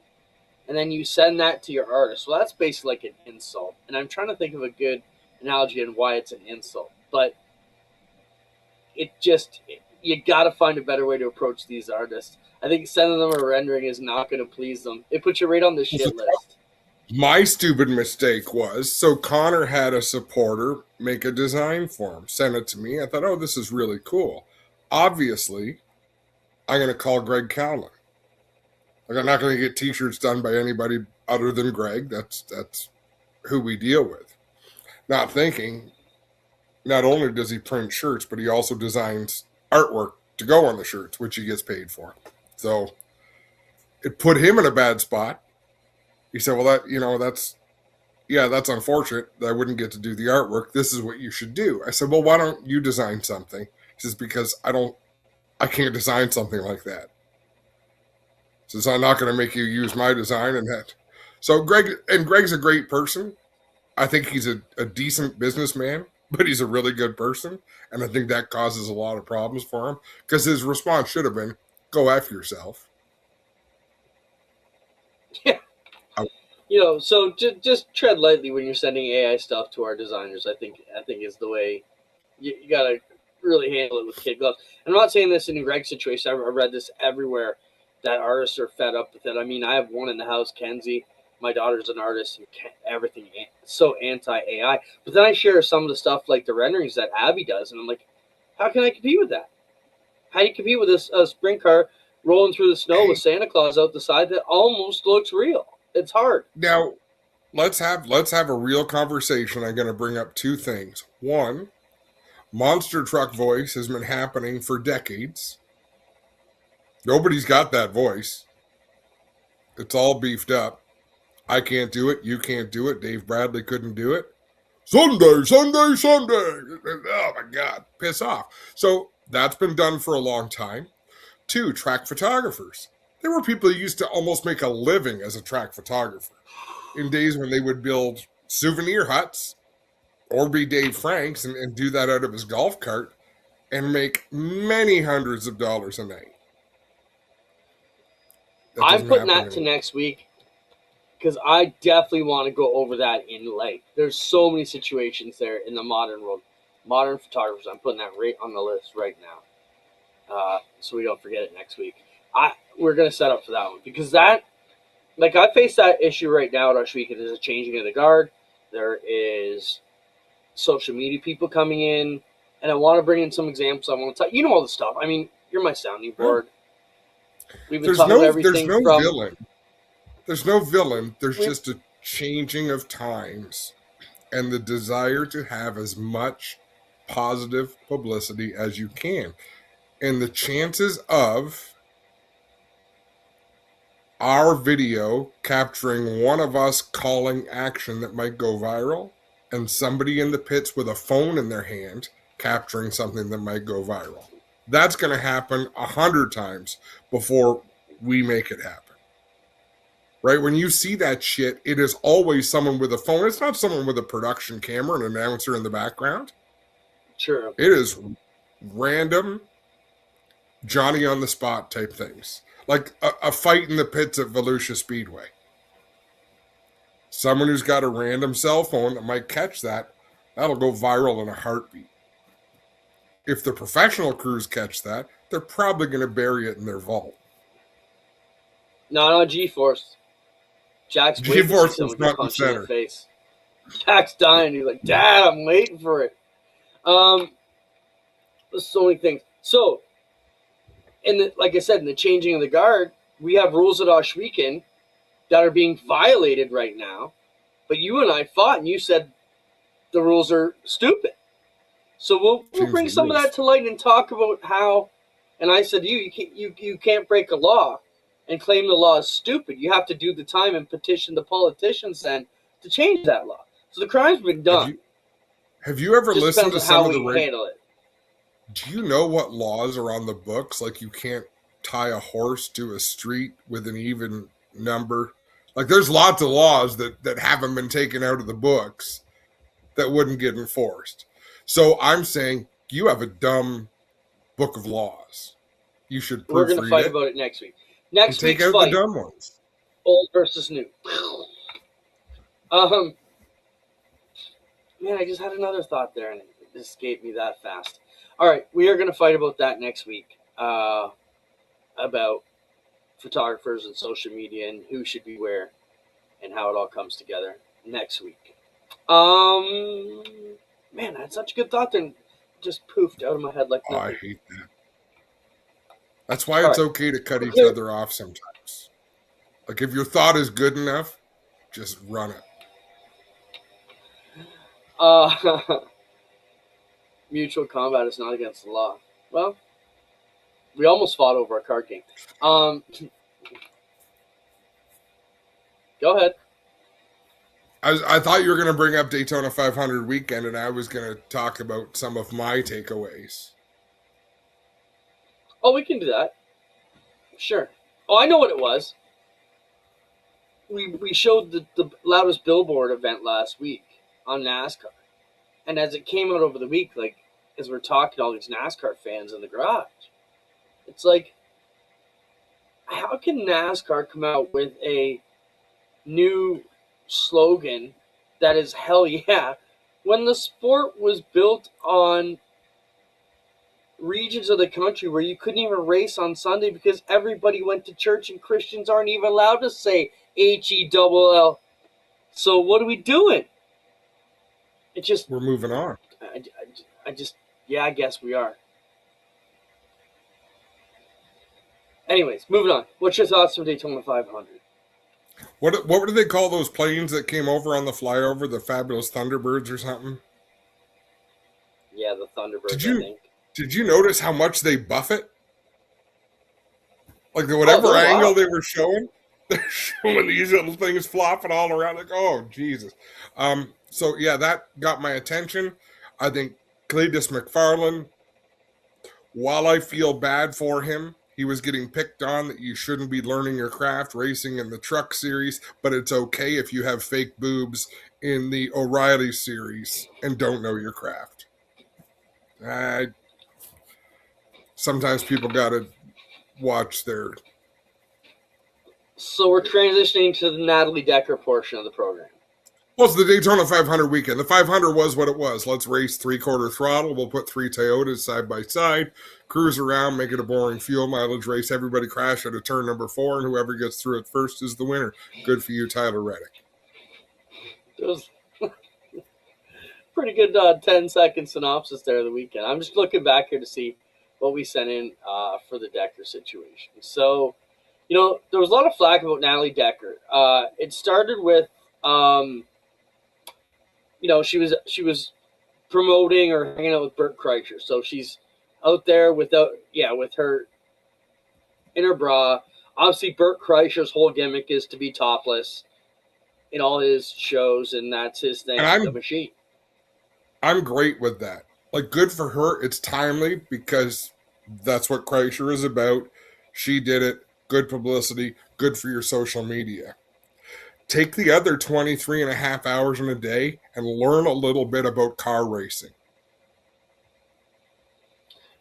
And then you send that to your artist. Well, that's basically like an insult. And I'm trying to think of a good analogy on why it's an insult. But you got to find a better way to approach these artists. I think sending them a rendering is not going to please them. It puts you right on the shit list. My stupid mistake was, so Connor had a supporter make a design for him, send it to me. I thought, oh, this is really cool. Obviously, I'm going to call Greg Cowlin. Like, I'm not going to get t-shirts done by anybody other than Greg. That's who we deal with. Not thinking, not only does he print shirts, but he also designs artwork to go on the shirts, which he gets paid for. So it put him in a bad spot. He said, well, that's unfortunate that I wouldn't get to do the artwork. This is what you should do. I said, well, why don't you design something? He says, because I can't design something like that. He says, I'm not going to make you use my design and that. So Greg's a great person. I think he's a decent businessman, but he's a really good person. And I think that causes a lot of problems for him because his response should have been, go F yourself. Yeah. So just tread lightly when you're sending AI stuff to our designers. I think is the way you got to really handle it with kid gloves. I'm not saying this in Greg's situation. I've read this everywhere that artists are fed up with it. I mean, I have one in the house, Kenzie. My daughter's an artist, and everything so anti-AI. But then I share some of the stuff like the renderings that Abby does, and I'm like, how can I compete with that? How do you compete with a sprint car rolling through the snow with Santa Claus out the side that almost looks real? It's hard. Now, let's have a real conversation. I'm going to bring up two things. One, monster truck voice has been happening for decades. Nobody's got that voice. It's all beefed up. I can't do it. You can't do it. Dave Bradley couldn't do it. Sunday, Sunday, Sunday. Oh, my God. Piss off. So that's been done for a long time. Two, track photographers. There were people who used to almost make a living as a track photographer in days when they would build souvenir huts or be Dave Franks and do that out of his golf cart and make many hundreds of dollars a night. I'm putting that to next week because I definitely want to go over that in length. There's so many situations there in the modern world. Modern photographers, I'm putting that right on the list right now. So we don't forget it next week. We're going to set up for that one because I face that issue right now at our week. There's a changing of the guard. There is social media people coming in, and I want to bring in some examples. I want to talk. All the stuff. I mean, you're my sounding board. We've been talking about everything. There's no villain. There's no villain. There's just a changing of times and the desire to have as much positive publicity as you can. And the chances of our video capturing one of us calling action that might go viral and somebody in the pits with a phone in their hand capturing something that might go viral. That's going to happen 100 times before we make it happen. Right? When you see that shit, it is always someone with a phone. It's not someone with a production camera and an announcer in the background. Sure. It is random Johnny on the spot type things. Like a fight in the pits at Volusia Speedway. Someone who's got a random cell phone that might catch that, that'll go viral in a heartbeat. If the professional crews catch that, they're probably going to bury it in their vault. Not on G-Force. Jack's G-Force is not not in in center. the face. Jack's dying. He's like, Dad, I'm waiting for it. There's so many things. So, like I said, in the changing of the guard, we have rules at Oshweekend that are being violated right now. But you and I fought, and you said the rules are stupid. So we'll bring some of that to light and talk about how. And I said, you can't break a law and claim the law is stupid. You have to do the time and petition the politicians then to change that law. So the crime's been done. Have you ever listened to some of the handle it? Do you know what laws are on the books? Like you can't tie a horse to a street with an even number. Like there's lots of laws that haven't been taken out of the books that wouldn't get enforced. So I'm saying you have a dumb book of laws. You should proofread it. We're going to fight about it next week. Next week's take out fight, the dumb ones. Old versus new. Man, I just had another thought there and it escaped me that fast. All right, we are going to fight about that next week. About photographers and social media and who should be where and how it all comes together next week. Man, I had such a good thought there and just poofed out of my head like nothing. I hate that. That's why it's okay to cut each other off sometimes. Like if your thought is good enough, just run it. Mutual combat is not against the law. Well, we almost fought over a card game. Go ahead. I thought you were going to bring up Daytona 500 weekend, and I was going to talk about some of my takeaways. Oh, we can do that. Sure. Oh, I know what it was. We showed the loudest billboard event last week on NASCAR. And as it came out over the week, like, as we're talking to all these NASCAR fans in the garage, it's like, how can NASCAR come out with a new slogan that is hell yeah when the sport was built on regions of the country where you couldn't even race on Sunday because everybody went to church and Christians aren't even allowed to say H-E-double-L. So what are we doing? It just... We're moving on. I guess we are. Anyways, moving on. What's your thoughts on Daytona 500? What do they call those planes that came over on the flyover? The Fabulous Thunderbirds or something? Yeah, the Thunderbirds, I think. Did you notice how much they buff it? Like whatever angle they were showing, they're showing these little things flopping all around. Like, oh, Jesus. So, yeah, that got my attention. I think Cletus McFarlane, while I feel bad for him, he was getting picked on that you shouldn't be learning your craft racing in the truck series, but it's okay if you have fake boobs in the O'Reilly series and don't know your craft. Sometimes people got to watch their... So we're transitioning to the Natalie Decker portion of the program. Well, it's the Daytona 500 weekend. The 500 was what it was. Let's race 3/4 throttle. We'll put 3 Toyotas side by side, cruise around, make it a boring fuel mileage race. Everybody crash at a turn number 4, and whoever gets through it first is the winner. Good for you, Tyler Reddick. It was pretty good 10-second synopsis there of the weekend. I'm just looking back here to see what we sent in for the Decker situation. So, there was a lot of flack about Natalie Decker. It started with... she was promoting or hanging out with Bert Kreischer. So she's out there with her in her bra. Obviously, Bert Kreischer's whole gimmick is to be topless in all his shows, and that's his thing, the machine. I'm great with that. Like, good for her. It's timely because that's what Kreischer is about. She did it. Good publicity. Good for your social media. Take the other 23 and a half hours in a day and learn a little bit about car racing.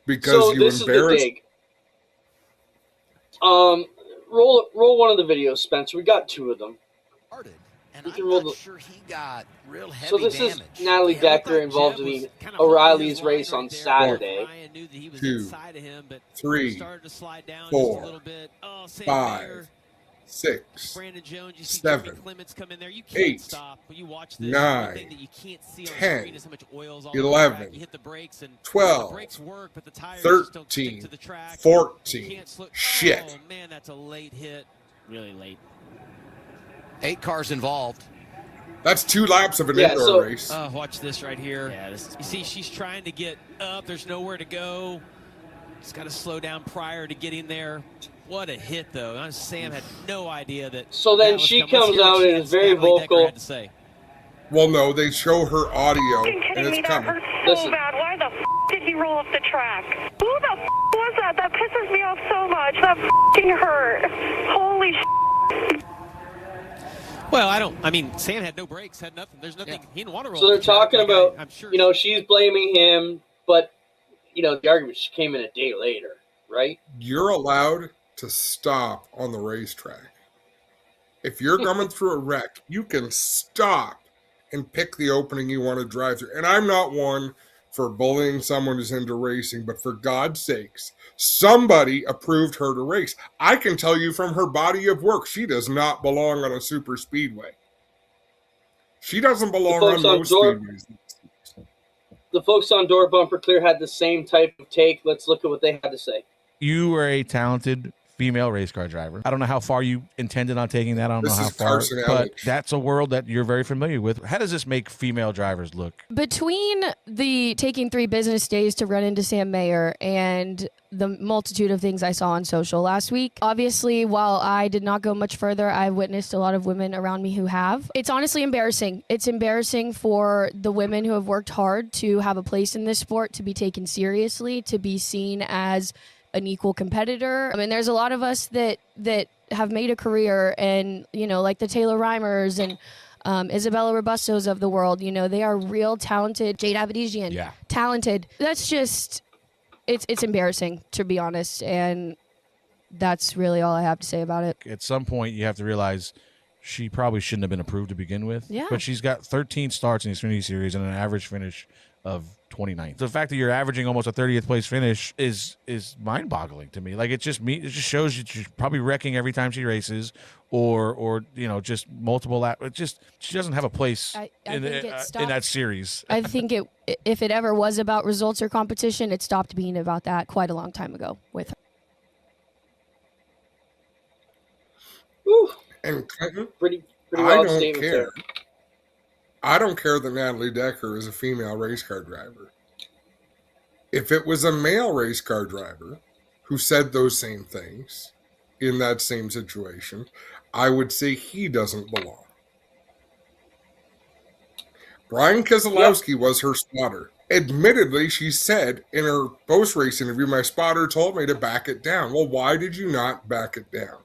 Because so you this embarrass... is the dig. Roll one of the videos, Spencer. We got two of them. And I'm not sure he got real heavy so this damage. is Natalie Decker involved in the O'Reilly's race on Saturday. 2, 3, 4, 5, 6, 7, 8, 9, 10, 11, 12, 13, 14. Shit. Oh, man, that's a late hit. Really late. 8 cars involved. That's 2 laps of an indoor race. Oh, watch this right here. Yeah, you see, she's trying to get up. There's nowhere to go. She's got to slow down prior to getting there. What a hit, though. Sam had no idea that. So then she comes out and is very vocal. Well, no, they show her audio, and it's coming. So bad. Why the did he roll off the track? Who the was that? That pisses me off so much. That hurt. Holy Well, I mean, Sam had no brakes, had nothing. There's nothing. He didn't want to roll. So they're talking about, I'm sure. She's blaming him, but, the argument came in a day later, right? You're allowed to stop on the racetrack. If you're coming through a wreck, you can stop and pick the opening you want to drive through. And I'm not one for bullying someone who's into racing, but for God's sakes, somebody approved her to race. I can tell you from her body of work, she does not belong on a super speedway. She doesn't belong on those speedways. The folks on Door Bumper Clear had the same type of take. Let's look at what they had to say. You are a talented female race car driver. I don't know how far you intended on taking that. I don't know how far, but that's a world that you're very familiar with. How does this make female drivers look? Between the taking 3 business days to run into Sam Mayer and the multitude of things I saw on social last week, obviously, while I did not go much further, I witnessed a lot of women around me who have. It's honestly embarrassing. It's embarrassing for the women who have worked hard to have a place in this sport, to be taken seriously, to be seen as an equal competitor. I mean, there's a lot of us that have made a career, and like the Taylor Reimers and Isabella Robustos of the world. They are real talented. Jade Abedisian, talented. That's just it's embarrassing, to be honest, and that's really all I have to say about it. At some point, you have to realize she probably shouldn't have been approved to begin with. Yeah. But she's got 13 starts in the Xfinity Series and an average finish of 29th. The fact that you're averaging almost a 30th place finish is mind-boggling to me. Like, it just shows you she's probably wrecking every time she races, or just multiple laps. She doesn't have a place in that series. I think if it ever was about results or competition, it stopped being about that quite a long time ago with her. Whew. And Clinton, pretty I wild don't statement care. there. I don't care that Natalie Decker is a female race car driver. If it was a male race car driver who said those same things in that same situation, I would say he doesn't belong. Brian Keselowski was her spotter. Admittedly, she said in her post-race interview, my spotter told me to back it down. Well, why did you not back it down?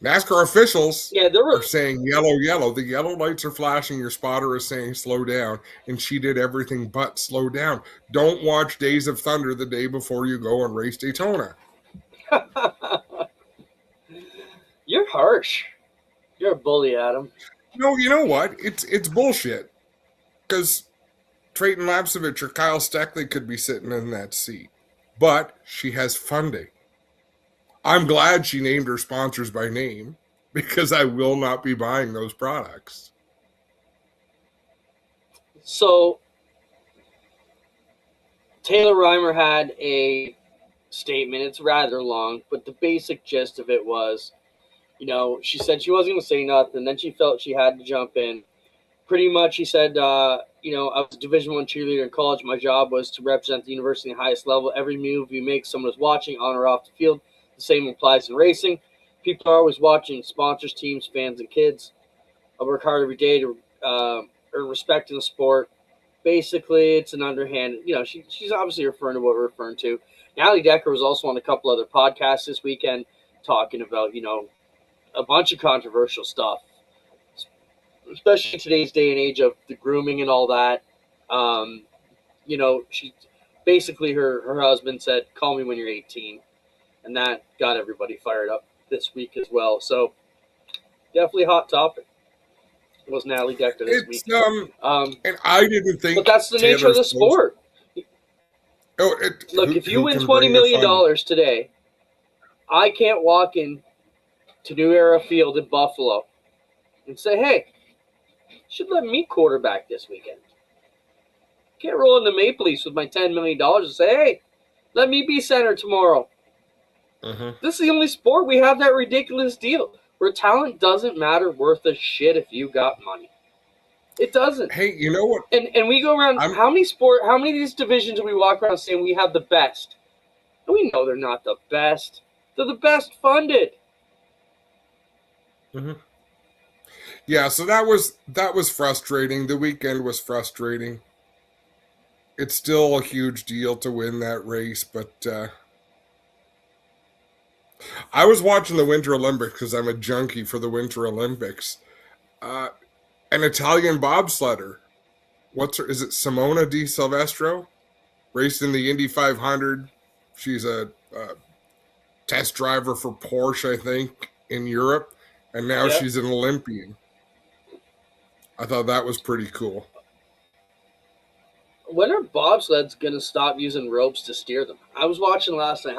NASCAR officials are saying yellow, yellow. The yellow lights are flashing. Your spotter is saying slow down. And she did everything but slow down. Don't watch Days of Thunder the day before you go and race Daytona. You're harsh. You're a bully, Adam. No, you know what? It's bullshit. Because Trayton Lapsevich or Kyle Steckley could be sitting in that seat. But she has funding. I'm glad she named her sponsors by name, because I will not be buying those products. So, Taylor Reimer had a statement. It's rather long, but the basic gist of it was, she said she wasn't going to say nothing. Then she felt she had to jump in. pretty much he said, I was a Division I cheerleader in college. My job was to represent the university at the highest level. Every move you make, someone is watching on or off the field. The same applies in racing. People are always watching, sponsors, teams, fans, and kids. I work hard every day to earn respect in the sport. Basically, it's an underhand. She's obviously referring to what we're referring to. Natalie Decker was also on a couple other podcasts this weekend talking about, a bunch of controversial stuff, especially in today's day and age of the grooming and all that. She basically her husband said, "Call me when you're 18," and that got everybody fired up this week as well. So definitely a hot topic. It was Natalie Decker this week. And I didn't think, but that's the nature of the sport. Look, if you win $20 million today, I can't walk in to New Era Field in Buffalo and say, "Hey, you should let me quarterback this weekend." Can't roll in the Maple Leafs with my $10 million and say, "Hey, let me be center tomorrow." This is the only sport we have that ridiculous deal where talent doesn't matter worth a shit if you got money. It doesn't. Hey, you know what? And we go around, how many of these divisions do we walk around saying we have the best? And we know they're not the best. They're the best funded. Yeah, so that was frustrating. The weekend was frustrating. It's still a huge deal to win that race, but I was watching the Winter Olympics because I'm a junkie for the Winter Olympics. An Italian bobsledder. Is it Simona Di Silvestro? Raced in the Indy 500. She's a test driver for Porsche, I think, in Europe. And now she's an Olympian. I thought that was pretty cool. When are bobsleds going to stop using ropes to steer them? I was watching last night.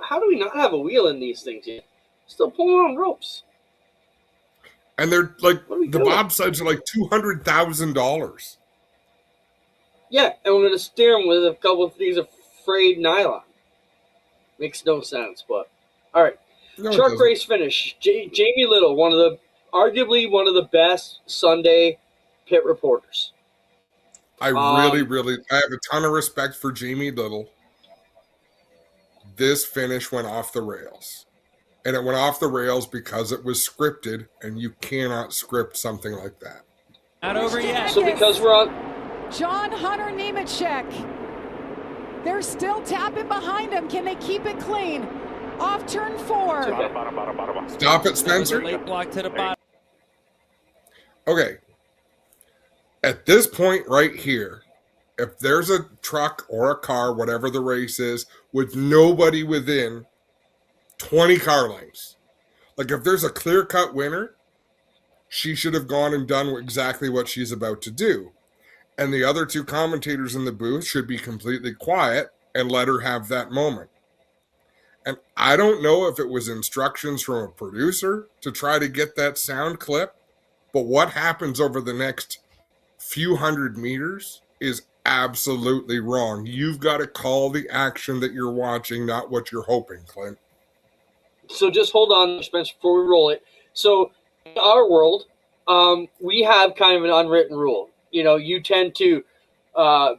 How do we not have a wheel in these things yet? Still pulling on ropes. And they're like, the bobsleds are like $200,000. Yeah, and we're going to steer them with a couple of these of frayed nylon. Makes no sense, but all right. No, truck race finish. Jamie Little, arguably one of the best Sunday pit reporters. I really I have a ton of respect for Jamie Little. This finish went off the rails. And it went off the rails because it was scripted, and you cannot script something like that. Not over yet. So because we're on... John Hunter Nemechek. They're still tapping behind him. Can they keep it clean? Off turn 4. Stop it, Spencer. Late block to the bottom. Okay. At this point right here, if there's a truck or a car, whatever the race is, with nobody within 20 car lengths, like if there's a clear-cut winner, she should have gone and done exactly what she's about to do. And the other two commentators in the booth should be completely quiet and let her have that moment. And I don't know if it was instructions from a producer to try to get that sound clip, but what happens over the next few hundred meters is absolutely wrong. You've got to call the action that you're watching, not what you're hoping, Clint. So just hold on, Spence, before we roll it. So in our world, we have kind of an unwritten rule. You tend to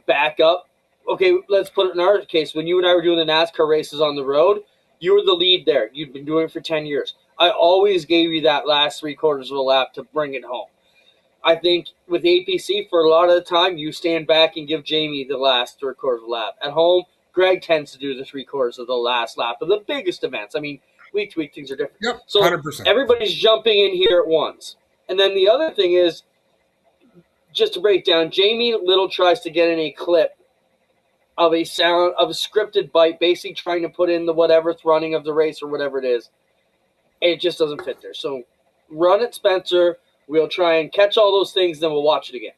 back up. Okay, let's put it in our case. When you and I were doing the NASCAR races on the road, you were the lead there. You'd been doing it for 10 years. I always gave you that last 3/4 of a lap to bring it home. I think with APC, for a lot of the time, you stand back and give Jamie the last 3/4 of a lap. At home, Greg tends to do the 3/4 of the last lap of the biggest events. I mean, week to week, things are different. Yep, so 100%. Everybody's jumping in here at once. And then the other thing is, just to break down, Jamie Little tries to get in a clip of a scripted bite, basically trying to put in the whatever's running of the race or whatever it is. And it just doesn't fit there. So run it, Spencer. We'll try and catch all those things, then we'll watch it again.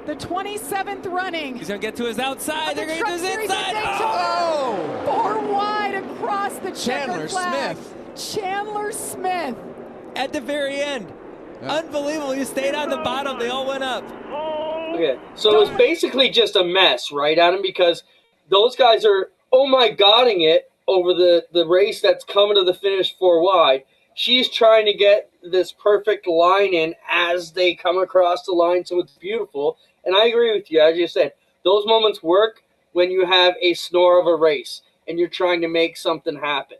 The 27th running. He's going to get to his outside. They're going to get to his inside. Oh! 4 wide across the Chandler flag. Smith. Chandler Smith. At the very end. Unbelievable. He stayed on the bottom. They all went up. Okay, so it was basically just a mess, right, Adam? Because those guys are, oh my godding it over the race that's coming to the finish 4 wide. She's trying to get this perfect line in as they come across the line, so it's beautiful. And I agree with you. As you said, those moments work when you have a snore of a race and you're trying to make something happen.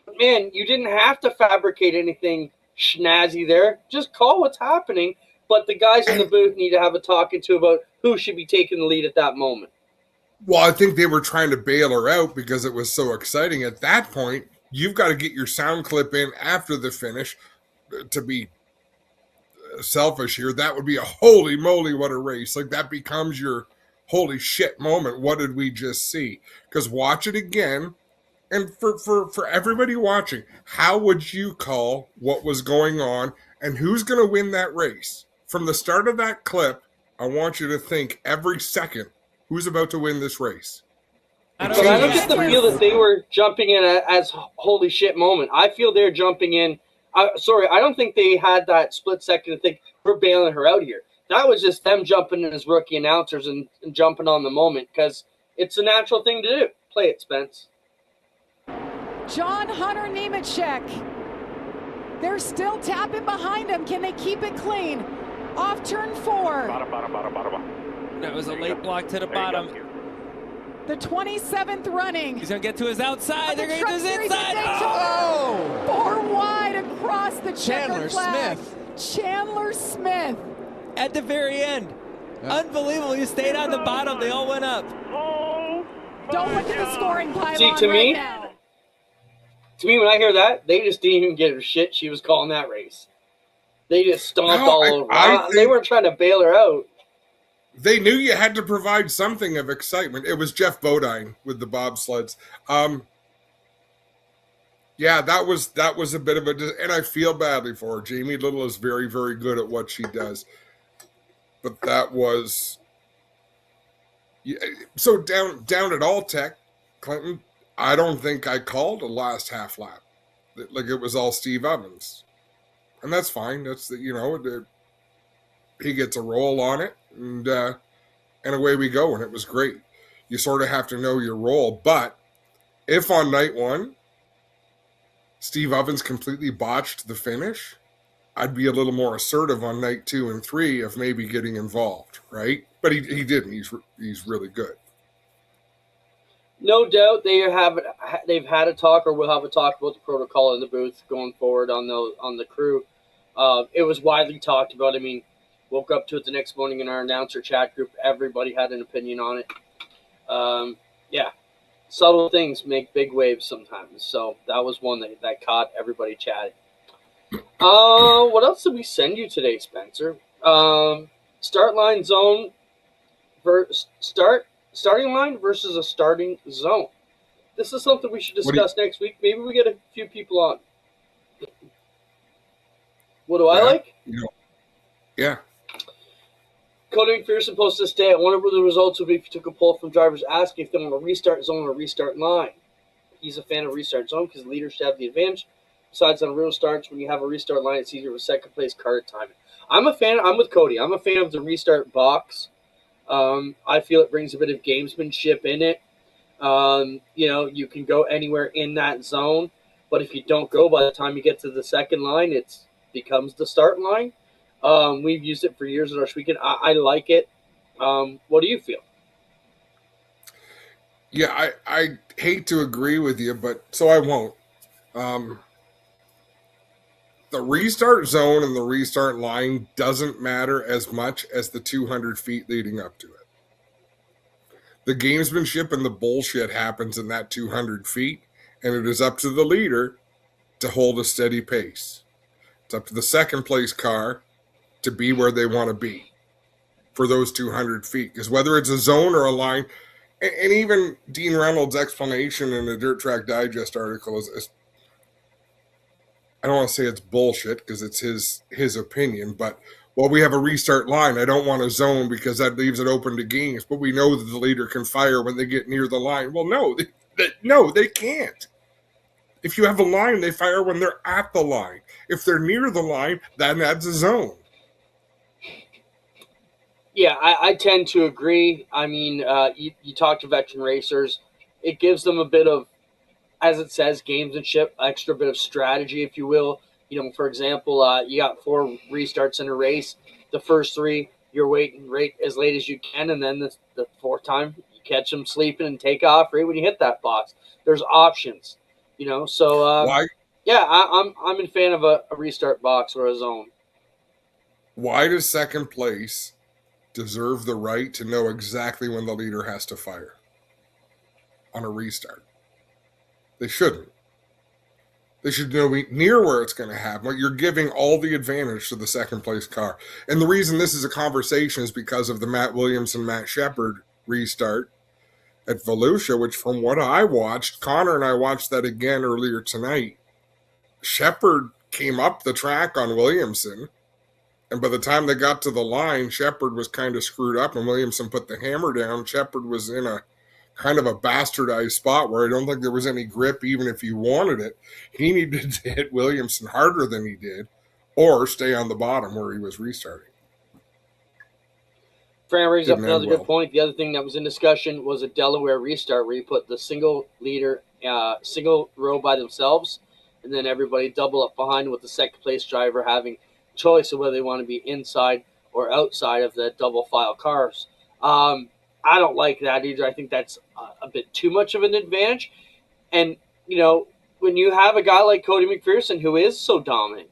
But man, you didn't have to fabricate anything snazzy there. Just call what's happening. But the guys in the booth need to have a talking to about who should be taking the lead at that moment. Well, I think they were trying to bail her out because it was so exciting. At that point, you've got to get your sound clip in after the finish. To be selfish here, that would be a holy moly, what a race. Like, that becomes your holy shit moment. What did we just see? Because watch it again. And for everybody watching, how would you call what was going on and who's going to win that race? From the start of that clip, I want you to think every second, who's about to win this race? But I don't get the feel that they were jumping in as holy shit moment. I feel they're jumping in. I don't think they had that split second to think, we're bailing her out here. That was just them jumping in as rookie announcers and jumping on the moment because it's a natural thing to do. Play it, Spence. John Hunter Nemechek. They're still tapping behind him. Can they keep it clean? Off turn 4. Bottom. That was a late block to the bottom. The 27th running. He's going to get to his outside. They're going to get to his inside. Oh! 4 wide across the Chandler checker flag. Smith. Chandler Smith. At the very end. Unbelievable. He stayed on the bottom. They all went up. Don't look at the scoring pylon See, to me, now. To me, when I hear that, they just didn't even give a shit she was calling that race. They just stomped all over. They weren't trying to bail her out. They knew you had to provide something of excitement. It was Jeff Bodine with the bobsleds. Yeah, that was a bit of a, and I feel badly for her. Jamie Little is very, very good at what she does, but that was so down at All Tech, Clinton. I don't think I called a last half lap. Like, it was all Steve Evans, and that's fine. That's he gets a roll on it, and away we go. And it was great. You sort of have to know your role, but if on night 1 Steve Evans completely botched the finish, I'd be a little more assertive on night 2 and 3 of maybe getting involved, right? But he didn't. He's really good. No doubt they've had a talk or will have a talk about the protocol in the booth going forward on the crew. It was widely talked about. I mean, woke up to it the next morning in our announcer chat group. Everybody had an opinion on it. Yeah, subtle things make big waves sometimes. So that was one that caught everybody chatting. What else did we send you today, Spencer? Start line zone starting line versus a starting zone. This is something we should discuss next week. Maybe we get a few people on. What do I like? Yeah. Cody McPherson posted this day. I wonder what the results would be if you took a poll from drivers asking if they want a restart zone or a restart line. He's a fan of restart zone because leaders should have the advantage. Besides, on real starts, when you have a restart line, it's easier with second place car to time it. I'm with Cody. I'm a fan of the restart box. I feel it brings a bit of gamesmanship in it. You can go anywhere in that zone, but if you don't go by the time you get to the second line, it becomes the start line. We've used it for years at our weekend. I like it. What do you feel? Yeah, I hate to agree with you, but so I won't. The restart zone and the restart line doesn't matter as much as the 200 feet leading up to it. The gamesmanship and the bullshit happens in that 200 feet, and it is up to the leader to hold a steady pace. It's up to the second place car to be where they want to be for those 200 feet. Because whether it's a zone or a line, and even Dean Reynolds' explanation in the Dirt Track Digest article is I don't want to say it's bullshit because it's his opinion, but we have a restart line. I don't want a zone because that leaves it open to games, but we know that the leader can fire when they get near the line. Well, no, they can't. If you have a line, they fire when they're at the line. If they're near the line, then that's a zone. Yeah, I tend to agree. I mean, you talk to veteran racers. It gives them a bit of, as it says, gamesmanship, extra bit of strategy, if you will. For example, you got 4 restarts in a race. The first 3, you're waiting right as late as you can, and then the 4th time, you catch them sleeping and take off right when you hit that box. There's options, So, yeah, I'm in fan of a restart box or a zone. Why does second place deserve the right to know exactly when the leader has to fire on a restart? They shouldn't. They should know near where it's going to happen. Like, you're giving all the advantage to the second place car. And the reason this is a conversation is because of the Matt Williams and Matt Shepard restart at Volusia, which from what I watched, Connor and I watched that again earlier tonight. Shepard came up the track on Williamson, and by the time they got to the line, Shepard was kind of screwed up, and Williamson put the hammer down. Shepard was in a kind of a bastardized spot where I don't think there was any grip, even if he wanted it. He needed to hit Williamson harder than he did, or stay on the bottom where he was restarting. Fran brings up another good point. The other thing that was in discussion was a Delaware restart where you put the single leader, single row by themselves, and then everybody double up behind with the second place driver having choice of whether they want to be inside or outside of the double file cars. I don't like that either. I think that's a bit too much of an advantage. And, when you have a guy like Cody McPherson who is so dominant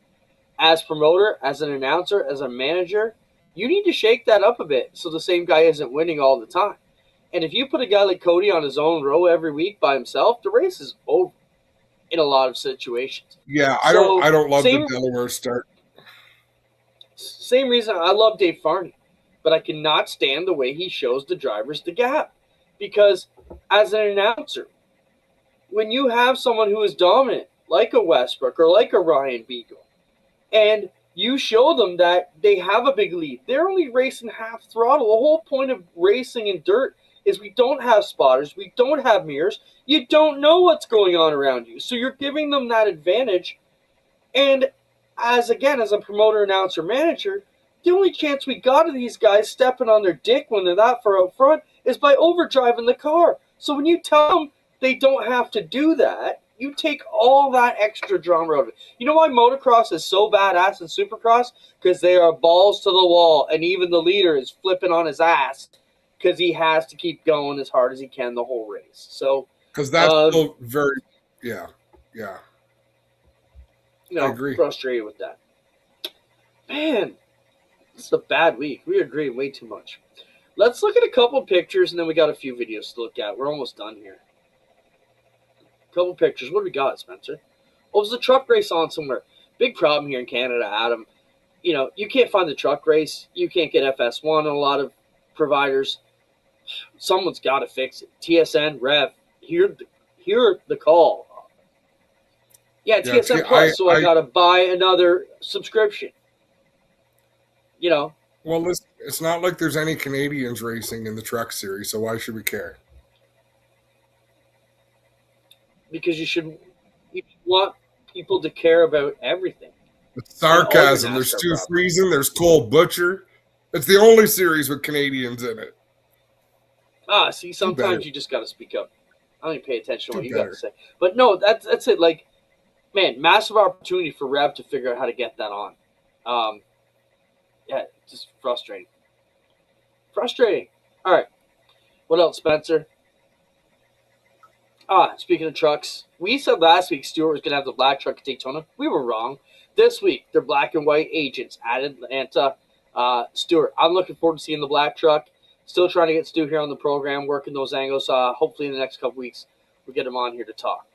as promoter, as an announcer, as a manager, you need to shake that up a bit so the same guy isn't winning all the time. And if you put a guy like Cody on his own row every week by himself, the race is over in a lot of situations. Yeah, I don't love the Delaware start. Same reason I love Dave Farney, but I cannot stand the way he shows the drivers the gap. Because as an announcer, when you have someone who is dominant, like a Westbrook or like a Ryan Beagle, and you show them that they have a big lead, they're only racing half throttle. The whole point of racing in dirt is we don't have spotters, we don't have mirrors, you don't know what's going on around you. So you're giving them that advantage. And as a promoter, announcer, manager, the only chance we got of these guys stepping on their dick when they're that far out front is by overdriving the car. So when you tell them they don't have to do that, you take all that extra drama out of it. You know why motocross is so badass and supercross? Because they are balls to the wall, and even the leader is flipping on his ass because he has to keep going as hard as he can the whole race. So because that's still very, yeah. I agree. Frustrated with that. Man, this is a bad week. We agree way too much. Let's look at a couple pictures, and then we got a few videos to look at. We're almost done here. Couple pictures. What do we got, Spencer? Oh, there's a truck race on somewhere. Big problem here in Canada, Adam. You can't find the truck race. You can't get FS1 on a lot of providers. Someone's got to fix it. TSN, Rev, hear the call. Yeah, TSN Plus, so I got to buy another subscription. Well, it's not like there's any Canadians racing in the truck series, so why should we care? Because you want people to care about everything. It's sarcasm. There's Stu Friesen. There's Cole Butcher. It's the only series with Canadians in it. See, sometimes you just got to speak up. I don't even pay attention to what you got to say. But no, that's it. Like, man, massive opportunity for Rev to figure out how to get that on. Yeah, just frustrating. All right. What else, Spencer? Speaking of trucks, we said last week Stewart was going to have the black truck at Daytona. We were wrong. This week, they're black and white agents at Atlanta. Stewart, I'm looking forward to seeing the black truck. Still trying to get Stu here on the program, working those angles. Hopefully in the next couple weeks, we'll get him on here to talk.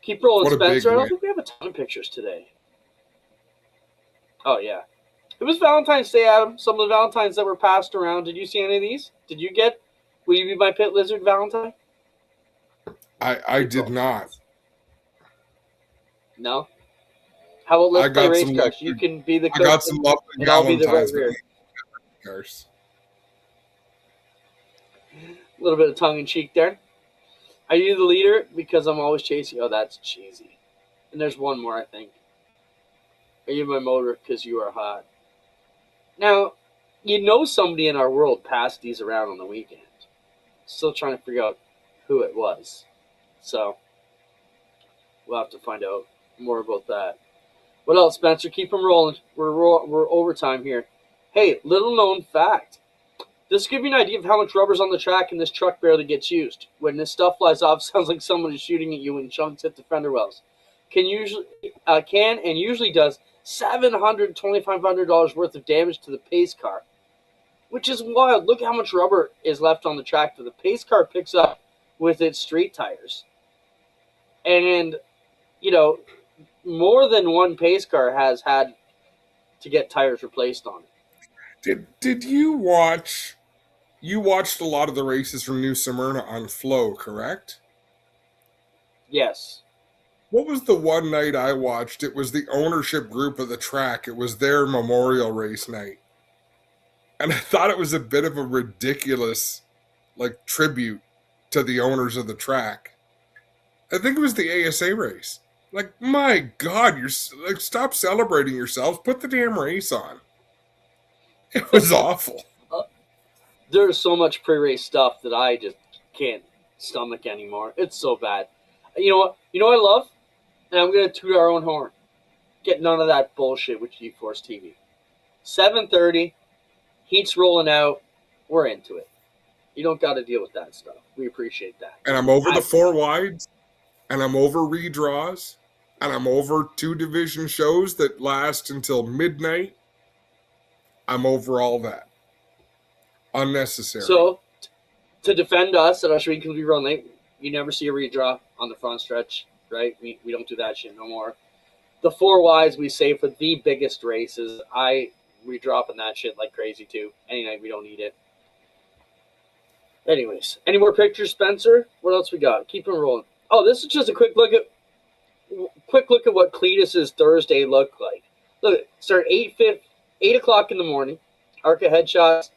Keep rolling, Spencer. I don't think we have a ton of pictures today. Oh, yeah. It was Valentine's Day, Adam. Some of the Valentines that were passed around. Did you see any of these? Will you be my pit lizard Valentine? I did not. No? How about let's play race cars? You can be the coach. I got some love and I'll be the right rear. Cars. A little bit of tongue-in-cheek there. Are you the leader? Because I'm always chasing. Oh, that's cheesy. And there's one more, I think. Are you my motor? Because you are hot. Now, somebody in our world passed these around on the weekend. Still trying to figure out who it was. So, we'll have to find out more about that. What else, Spencer? Keep them rolling. We're overtime here. Hey, little known fact. This will give you an idea of how much rubber's on the track and this truck barely gets used. When this stuff flies off, it sounds like someone is shooting at you and chunks hit the fender wells. Can and usually does $700, $2,500 worth of damage to the pace car, which is wild. Look how much rubber is left on the track that the pace car picks up with its street tires. And, you know, more than one pace car has had to get tires replaced on it. Did you watch? You watched a lot of the races from New Smyrna on Flow, correct? Yes. What was the one night I watched? It was the ownership group of the track. It was their memorial race night. And I thought it was a bit of a ridiculous, like, tribute to the owners of the track. I think it was the ASA race. Like, my God, stop celebrating yourselves. Put the damn race on. It was awful. There's so much pre-race stuff that I just can't stomach anymore. It's so bad. You know what? You know what I love? And I'm going to toot our own horn. Get none of that bullshit with GeForce TV. 7:30, heat's rolling out. We're into it. You don't got to deal with that stuff. We appreciate that. And I'm over the 4 wides, and I'm over redraws, and I'm over 2 division shows that last until midnight. I'm over all that. Unnecessary. So, to defend us at Usher because we run late, you never see a redraw on the front stretch, right? We don't do that shit no more. The 4 wides we save for the biggest races. We dropping that shit like crazy too. Any night we don't need it. Anyways, any more pictures, Spencer? What else we got? Keep them rolling. Oh, this is just a quick look at what Cletus's Thursday looked like. Look, start 8 o'clock in the morning. Arca headshots,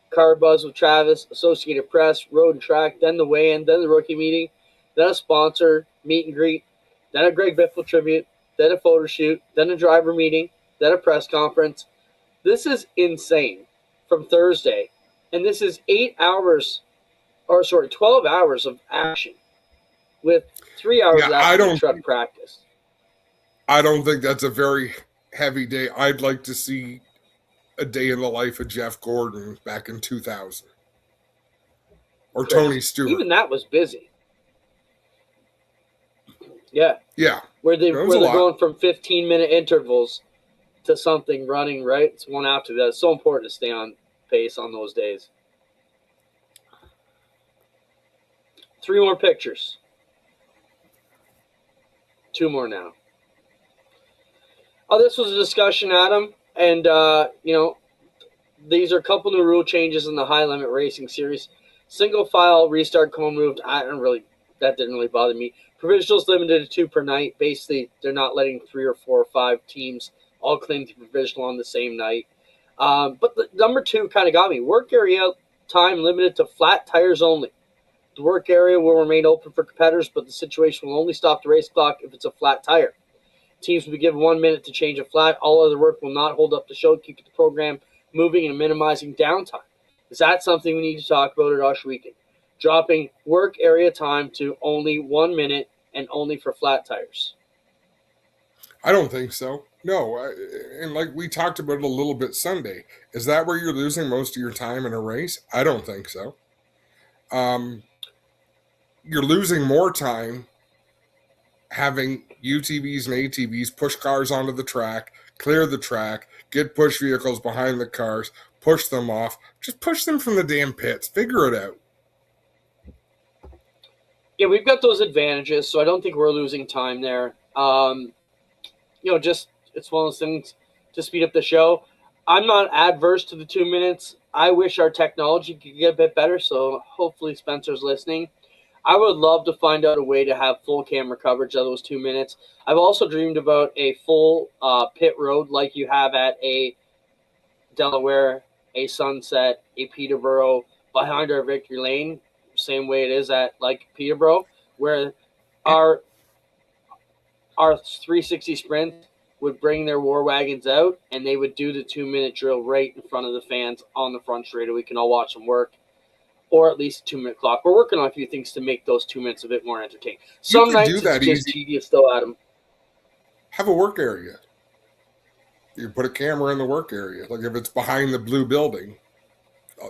car buzz with Travis, Associated Press, road and track, then the weigh-in, then the rookie meeting, then a sponsor meet and greet, then a Greg Biffle tribute, then a photo shoot, then a driver meeting, then a press conference. This is insane from Thursday. And this is 12 hours of action with 3 hours after truck practice. I don't think that's a very heavy day. I'd like to see a day in the life of Jeff Gordon back in 2000. Or Tony Stewart. Even that was busy. Yeah. Yeah. Where they're going from 15-minute intervals to something running, right? It's one after that. It's so important to stay on pace on those days. 3 more pictures. 2 more now. Oh, this was a discussion, Adam. And, these are a couple new rule changes in the high limit racing series. Single file restart cone moved. That didn't really bother me. Provisionals limited to 2 per night. Basically, they're not letting 3 or 4 or 5 teams all claim the provisional on the same night. But the number 2 kind of got me. Work area time limited to flat tires only. The work area will remain open for competitors, but the situation will only stop the race clock if it's a flat tire. Teams will be given 1 minute to change a flat. All other work will not hold up the show, keeping the program moving and minimizing downtime. Is that something we need to talk about at Osh Weekend? Dropping work area time to only 1 minute and only for flat tires. I don't think so. No, and like we talked about it a little bit Sunday. Is that where you're losing most of your time in a race? I don't think so. You're losing more time having UTVs and ATVs push cars onto the track, clear the track, get push vehicles behind the cars, push them off. Just push them from the damn pits. Figure it out. Yeah, we've got those advantages, so I don't think we're losing time there. It's one of those things to speed up the show. I'm not adverse to the 2 minutes. I wish our technology could get a bit better, so hopefully Spencer's listening. I would love to find out a way to have full camera coverage of those 2 minutes. I've also dreamed about a full pit road like you have at a Delaware, a Sunset, a Peterborough, behind our Victory Lane, same way it is at like Peterborough, where our 360 sprint would bring their war wagons out and they would do the 2 minute drill right in front of the fans on the front straightaway. We can all watch them work. Or at least a 2 minute clock. We're working on a few things to make those 2 minutes a bit more entertaining. Some nights it's just tedious though, Adam. Have a work area. You put a camera in the work area. Like if it's behind the blue building,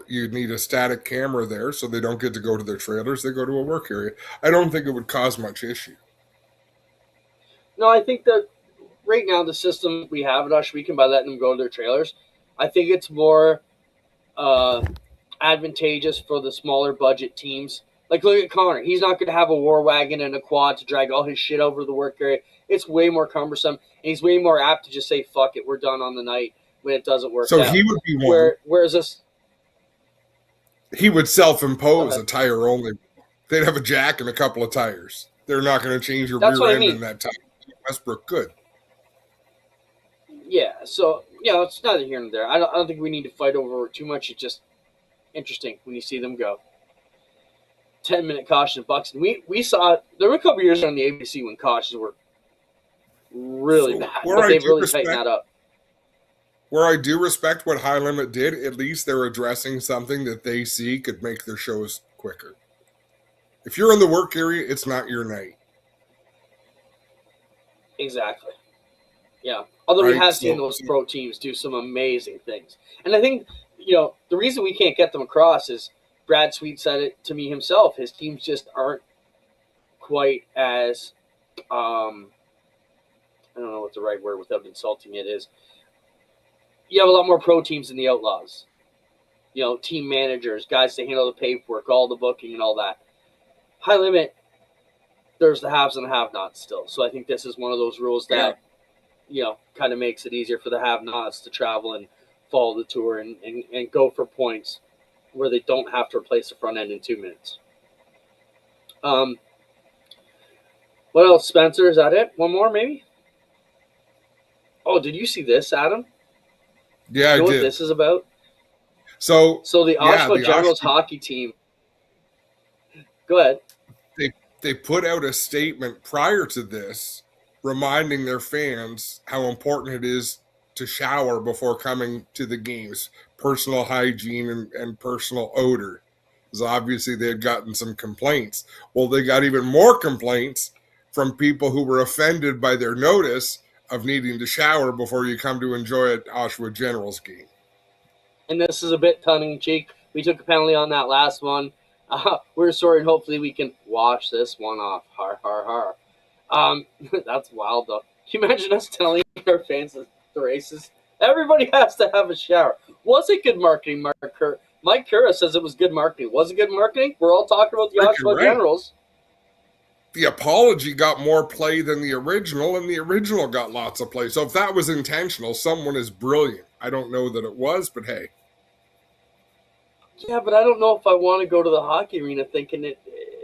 you need a static camera there so they don't get to go to their trailers. They go to a work area. I don't think it would cause much issue. No, I think that right now the system we have at Oshaweekend by letting them go to their trailers, I think it's more advantageous for the smaller budget teams. Like look at Connor. He's not going to have a war wagon and a quad to drag all his shit over the work area. It's way more cumbersome, and he's way more apt to just say, fuck it, we're done on the night when it doesn't work So out. he would be one. Whereas this... He would self-impose a tire only. They'd have a jack and a couple of tires. They're not going to change your rear end in that tire. Westbrook could. Yeah, so, it's neither here nor there. I don't think we need to fight over too much. It's just interesting when you see them go. 10-minute caution at Buxton. We saw it. There were a couple years on the ABC when cautions were really bad, but they've really tightened that up. Where I do respect what High Limit did, at least they're addressing something that they see could make their shows quicker. If you're in the work area, it's not your night. Exactly. Yeah. Although we have seen those pro teams do some amazing things. And I think, the reason we can't get them across is Brad Sweet said it to me himself. His teams just aren't quite as, I don't know what the right word without insulting it is. You have a lot more pro teams than the Outlaws. Team managers, guys to handle the paperwork, all the booking and all that. High Limit, there's the haves and the have-nots still. So I think this is one of those rules that, kind of makes it easier for the have-nots to travel and follow the tour and go for points where they don't have to replace the front end in 2 minutes. What else, Spencer? Is that it? One more, maybe? Oh, did you see this, Adam? Yeah, you know I what did. This is about? So the Oshawa Generals hockey team. Go ahead. They put out a statement prior to this reminding their fans how important it is to shower before coming to the games. Personal hygiene and personal odor. Because obviously they had gotten some complaints. Well, they got even more complaints from people who were offended by their notice of needing to shower before you come to enjoy an Oshawa Generals game. And this is a bit tongue-in-cheek. We took a penalty on that last one. We're sorry, and hopefully we can wash this one off. Har, har, har. That's wild, though. Can you imagine us telling our fans at the races, everybody has to have a shower? Was it good marketing, Mike Cura says it was good marketing. Was it good marketing? We're all talking about the Oshawa Generals. The apology got more play than the original, and the original got lots of play. So if that was intentional, someone is brilliant. I don't know that it was, but hey. Yeah, but I don't know if I want to go to the hockey arena thinking it,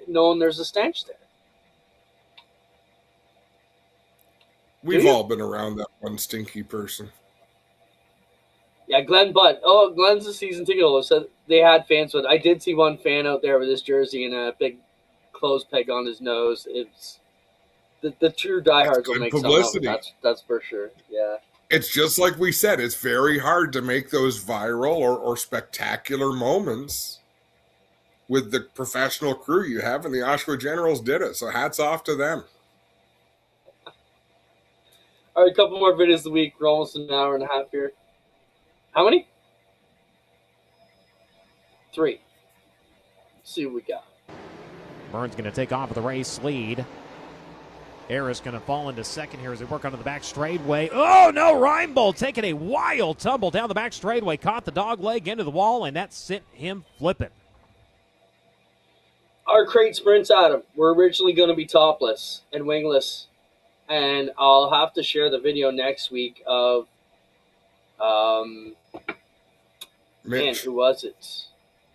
knowing there's a stench there. We've all been around that one stinky person. Yeah, Glenn Butt. Oh, Glenn's a season ticket holder. So they had fans with. I did see one fan out there with his jersey and a big clothes peg on his nose. It's the true diehards will make publicity. That's for sure. Yeah. It's just like we said. It's very hard to make those viral or spectacular moments with the professional crew you have, and the Oshawa Generals did it. So hats off to them. All right, a couple more videos a week. We're almost an hour and a half here. How many? 3. Let's see what we got. Burns going to take off with the race lead. Harris going to fall into second here as they work onto the back straightaway. Oh, no, Rivalz taking a wild tumble down the back straightaway. Caught the dog leg into the wall, and that sent him flipping. Our crate sprints, Adam, were originally going to be topless and wingless. And I'll have to share the video next week of, man, who was it?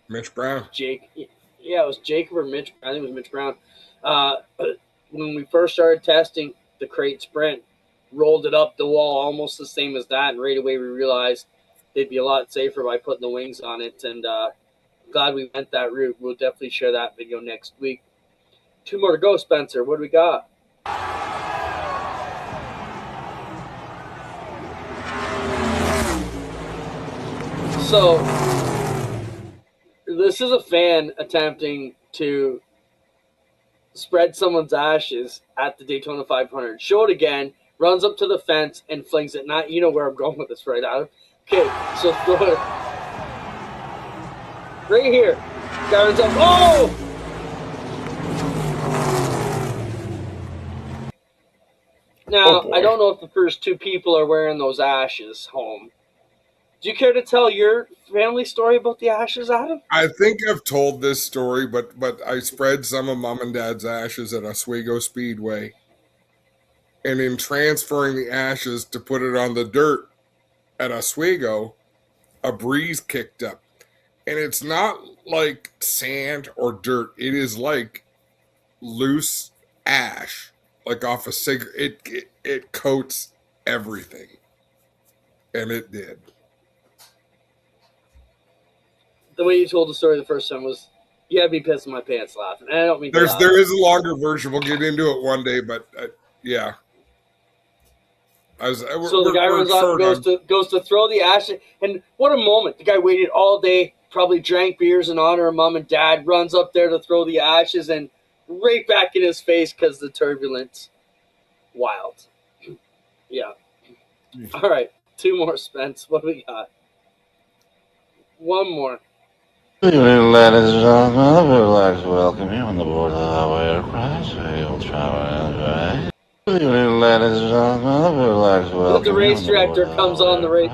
Mitch Brown. Yeah, it was Jacob or Mitch. I think it was Mitch Brown. When we first started testing the crate sprint, rolled it up the wall almost the same as that, and right away we realized they'd be a lot safer by putting the wings on it, and glad we went that route. We'll definitely share that video next week. 2 more to go, Spencer. What do we got? So, this is a fan attempting to spread someone's ashes at the Daytona 500. Show it again. runs up to the fence and flings it. Not, you know where I'm going with this, right, Adam? Okay, so throw it right here. Guy runs up. Oh! Now, I don't know if the first two people are wearing those ashes home. Do you care to tell your family story about the ashes, Adam? I think I've told this story, but I spread some of Mom and Dad's ashes at Oswego Speedway. And in transferring the ashes to put it on the dirt at Oswego, a breeze kicked up. And it's not like sand or dirt. It is like loose ash, like off a cigarette. It coats everything. And it did. The way you told the story the first time was, you had me pissing my pants laughing. And I don't mean to laugh. There is a longer version. We'll get into it one day, but yeah. So the guy runs off and goes to throw the ashes. And what a moment. The guy waited all day, probably drank beers in honor of Mom and Dad, runs up there to throw the ashes, and right back in his face because the turbulence. Wild. Yeah. All right. 2 more, Spence. What do we got? 1 more. Good evening, ladies and gentlemen. We would like to welcome you on the board of the highway aircraft, where you'll travel and enjoy. Good evening, ladies and gentlemen. We would like to welcome The race director comes on the race.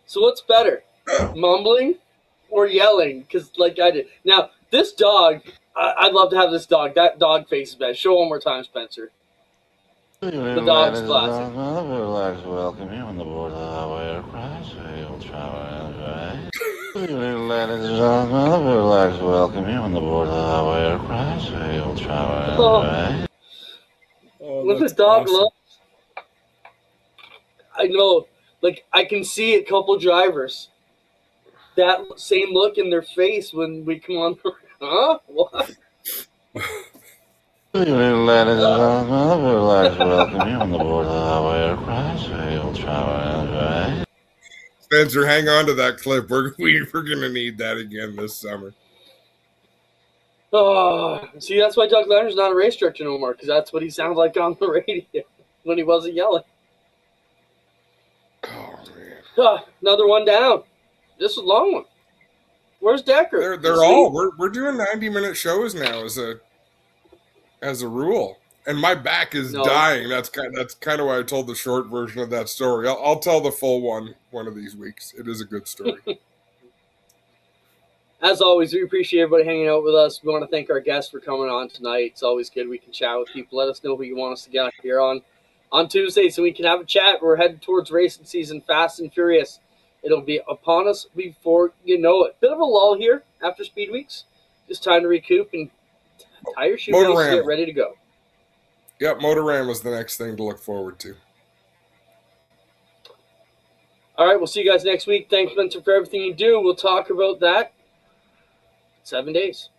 So what's better, mumbling or yelling? Because like I did. Now, this dog, I'd love to have this dog. That dog face is bad. Show one more time, Spencer. The dog's classic. We would like to welcome you on the board of the highway aircraft, where you'll travel and enjoy. Good evening, ladies and gentlemen. We would like to welcome you on the board of the highway aircraft, where you'll travel and enjoy. What the dog loves. I know, like I can see a couple drivers. That same look in their face when we come on. Huh? What? Good evening, ladies and gentlemen. We would like to welcome you on the board of the highway aircraft, where you'll travel and enjoy. Spencer, hang on to that clip. We're going to need that again this summer. Oh, see, that's why Doug Leonard's not a race director no more, because that's what he sounded like on the radio when he wasn't yelling. Oh, man. Another one down. This is a long one. Where's Decker? They're all. We're doing 90-minute shows now as a rule. And my back is dying. That's kind of why I told the short version of that story. I'll tell the full one of these weeks. It is a good story. As always, we appreciate everybody hanging out with us. We want to thank our guests for coming on tonight. It's always good we can chat with people. Let us know who you want us to get here on Tuesday so we can have a chat. We're headed towards racing season fast and furious. It'll be upon us before you know it. Bit of a lull here after Speed Weeks. Just time to recoup and tie your shoelaces and get ready to go. Yep, Motorama is the next thing to look forward to. All right, we'll see you guys next week. Thanks, Spencer, for everything you do. We'll talk about that 7 days.